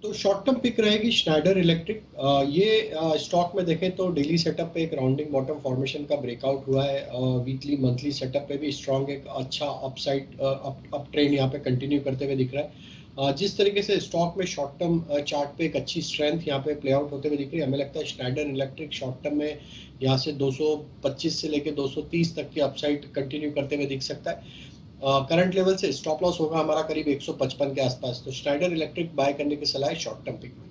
तो शॉर्ट टर्म पिक रहेगी स्नाइडर इलेक्ट्रिक। ये स्टॉक में देखें तो डेली सेटअप पे एक राउंडिंग बॉटम फॉर्मेशन का ब्रेकआउट हुआ है। वीकली मंथली सेटअप पे भी स्ट्रॉन्ग एक अच्छा अपसाइड अप ट्रेंड यहाँ पे कंटिन्यू करते हुए दिख रहा है। जिस तरीके से स्टॉक में शॉर्ट टर्म चार्ट पे एक अच्छी स्ट्रेंथ यहाँ पे प्ले आउट होते हुए दिख रही है, हमें लगता है स्नाइडर इलेक्ट्रिक शॉर्ट टर्म में यहाँ से 225 से लेकर 230 तक की अपसाइड कंटिन्यू करते हुए दिख सकता है। करंट लेवल से स्टॉप लॉस होगा हमारा करीब 155 के आसपास। तो स्नाइडर इलेक्ट्रिक बाय करने की सलाह है शॉर्ट टर्म पिक में।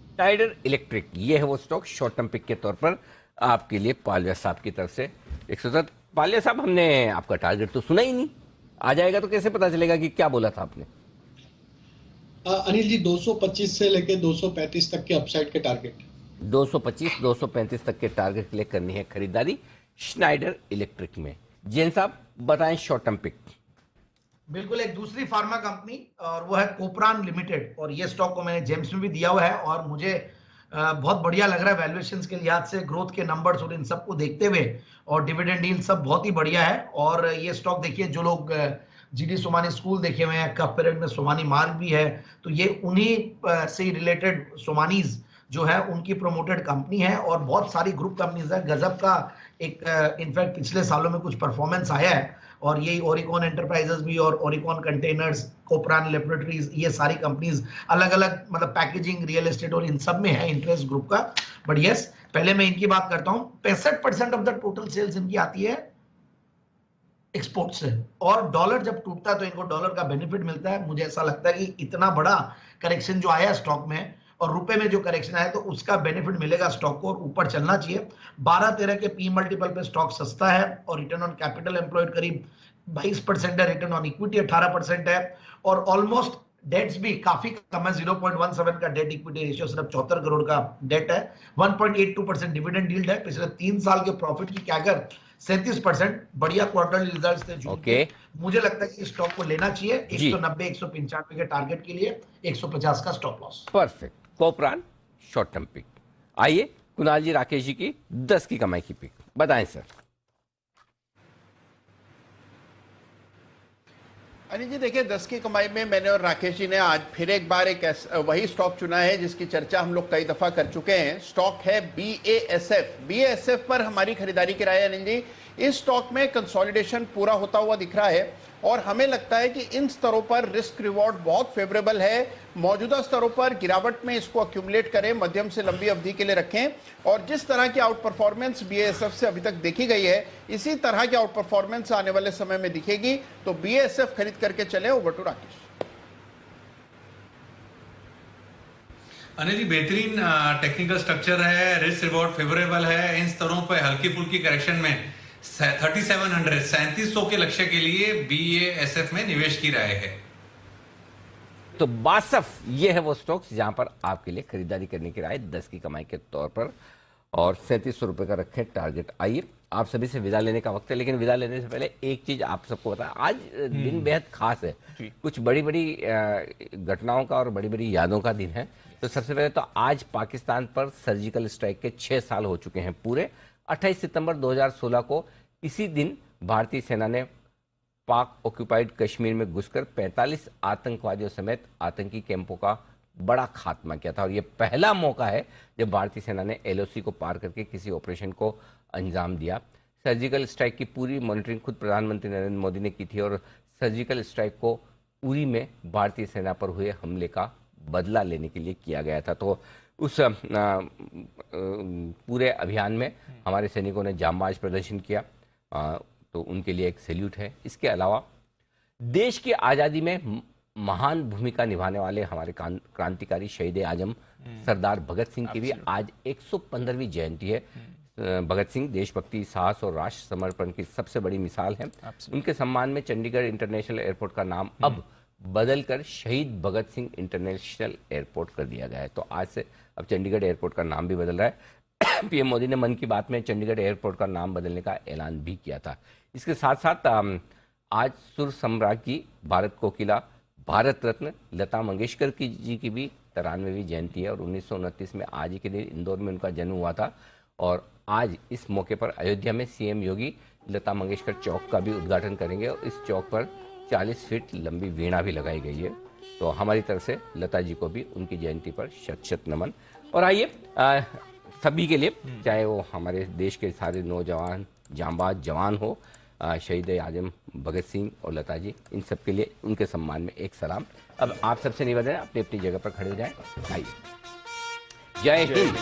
स्नाइडर इलेक्ट्रिक ये है वो स्टॉक शॉर्ट टर्म पिक के तौर पर आपके लिए पालविया साहब की तरफ से 107। पालविया साहब हमने आपका टारगेट तो सुना ही नहीं, आ जाएगा तो कैसे पता चलेगा कि क्या बोला था आपने?
अनिल जी 225 से लेके 235 तक के अपसाइड के टारगेट,
225-235 तक के टारगेट के लिए करनी है खरीदारी स्नाइडर इलेक्ट्रिक में। जैन साहब बताएं शॉर्ट टर्म पिक।
बिल्कुल, एक दूसरी फार्मा कंपनी और वो है कोपरान लिमिटेड, और ये स्टॉक को मैंने जेम्स में भी दिया हुआ है और मुझे बहुत बढ़िया लग रहा है वैल्यूएशंस के लिहाज से, ग्रोथ के नंबर्स और इन सबको देखते हुए, और डिविडेंड डील सब बहुत ही बढ़िया है। और ये स्टॉक देखिए, जो लोग जीडी सोमानी स्कूल देखे हुए हैं, कप पीरियड में सोमानी मार्ग भी है, तो ये उन्हीं से रिलेटेड सोमानीज जो है उनकी प्रोमोटेड कंपनी है और बहुत सारी ग्रुप कंपनीज है। गजब का एक इनफैक्ट पिछले सालों में कुछ परफॉर्मेंस आया है, और यही ओरिकॉन एंटरप्राइजेस भी और ओरिकॉन कंटेनर्स, कोपरान लेबोरेटरीज, ये सारी कंपनीज अलग अलग मतलब पैकेजिंग, रियल एस्टेट और इन सब में है इंटरेस्ट ग्रुप का। बट यस, पहले मैं इनकी बात करता हूं। 65% ऑफ द टोटल सेल्स इनकी आती है एक्सपोर्ट से, और डॉलर जब टूटता है तो इनको डॉलर का बेनिफिट मिलता है। मुझे ऐसा लगता है कि इतना बड़ा करेक्शन जो आया स्टॉक में और रुपए में जो करेक्शन आया, तो उसका बेनिफिट मिलेगा स्टॉक को और ऊपर चलना चाहिए। 12-13 के पी मल्टीपल पे स्टॉक सस्ता है और रिटर्न ऑन कैपिटल एम्प्लॉयड करीब 22% है, रिटर्न ऑन इक्विटी 18% है, और ऑलमोस्ट डेट्स भी काफी कम है। 0.17 का डेट इक्विटी रेशियो, सिर्फ 74 करोड़ का डेट है। 1.82% डिविडेंड यील्ड है। पिछले 3 साल के प्रॉफिट की कैगर 37%। बढ़िया क्वार्टरली रिजल्ट्स थे जून के। मुझे लगता है कि स्टॉक को लेना चाहिए 190-195 के टारगेट के लिए, 150 का stop loss.
Perfect. Kopran short term pick. आइए कुणाल जी राकेश जी की 10 की कमाई की पिक बताएं सर।
अनिल जी देखिए, 10 की कमाई में मैंने और राकेश जी ने आज फिर एक बार वही स्टॉक चुना है जिसकी चर्चा हम लोग कई दफा कर चुके हैं। स्टॉक है BASF। BASF पर हमारी खरीदारी की राय है अनिल जी। इस स्टॉक में कंसोलिडेशन पूरा होता हुआ दिख रहा है और हमें लगता है कि इन स्तरों पर रिस्क रिवॉर्ड बहुत फेवरेबल है। मौजूदा स्तरों पर गिरावट में इसको अक्यूमुलेट करें, मध्यम से लंबी अवधि के लिए रखें, और जिस तरह की आउट परफॉर्मेंस BASF से अभी तक देखी गई है, इसी तरह की आउट परफॉर्मेंस आने वाले समय में दिखेगी। तो BASF खरीद करके चले। Over to Rakesh.
अनिल जी बेहतरीन टेक्निकल स्ट्रक्चर है, रिस्क रिवॉर्ड फेवरेबल है। इन स्तरों पर हल्की फुल्की करेक्शन में 3700 के लक्ष्य के लिए BASF में निवेश की राय है।
तो BASF ये है वो स्टॉक्स जहां पर आपके लिए खरीदारी करने की राय 10 की कमाई के तौर पर, और 3700 रुपए का रखें टारगेट। आइए आप सभी से विदा लेने का वक्त है, लेकिन विदा लेने से पहले एक चीज आप सबको बता, आज दिन बेहद खास है। कुछ बड़ी बड़ी घटनाओं का और बड़ी बड़ी यादों का दिन है। तो सबसे पहले तो आज पाकिस्तान पर सर्जिकल स्ट्राइक के 6 साल हो चुके हैं पूरे। 28 सितंबर 2016 को इसी दिन भारतीय सेना ने पाक ऑक्यूपाइड कश्मीर में घुसकर 45 आतंकवादियों समेत आतंकी कैंपों का बड़ा खात्मा किया था, और यह पहला मौका है जब भारतीय सेना ने LOC को पार करके किसी ऑपरेशन को अंजाम दिया। सर्जिकल स्ट्राइक की पूरी मॉनिटरिंग खुद प्रधानमंत्री नरेंद्र मोदी ने की थी, और सर्जिकल स्ट्राइक को उरी में भारतीय सेना पर हुए हमले का बदला लेने के लिए किया गया था। तो उस पूरे अभियान में हमारे सैनिकों ने जांबाज प्रदर्शन किया, तो उनके लिए एक सैल्यूट है। इसके अलावा देश की आज़ादी में महान भूमिका निभाने वाले हमारे क्रांतिकारी शहीद आजम सरदार भगत सिंह की भी आज 115वीं जयंती है। भगत सिंह देशभक्ति, साहस और राष्ट्र समर्पण की सबसे बड़ी मिसाल है। उनके सम्मान में चंडीगढ़ इंटरनेशनल एयरपोर्ट का नाम अब बदलकर शहीद भगत सिंह इंटरनेशनल एयरपोर्ट कर दिया गया है। तो आज से अब चंडीगढ़ एयरपोर्ट का नाम भी बदल रहा है। पीएम मोदी ने मन की बात में चंडीगढ़ एयरपोर्ट का नाम बदलने का ऐलान भी किया था। इसके साथ साथ आज सुर सम्राज्ञी, भारत कोकिला, भारत रत्न लता मंगेशकर जी की भी 93वीं जयंती है और 1929 में आज ही के दिन इंदौर में उनका जन्म हुआ था। और आज इस मौके पर अयोध्या में सीएम योगी लता मंगेशकर चौक का भी उद्घाटन करेंगे और इस चौक पर 40 फीट लंबी वीणा भी लगाई गई है। तो हमारी तरफ से लता जी को भी उनकी जयंती पर शत शत नमन। और आइए सभी के लिए, चाहे वो हमारे देश के सारे नौजवान जांबाज जवान हो, शहीद आजम भगत सिंह और लता जी, इन सब के लिए उनके सम्मान में एक सलाम। अब आप सबसे निवेदन है अपनी अपनी जगह पर खड़े हो जाएं। आइए, जय हिंद।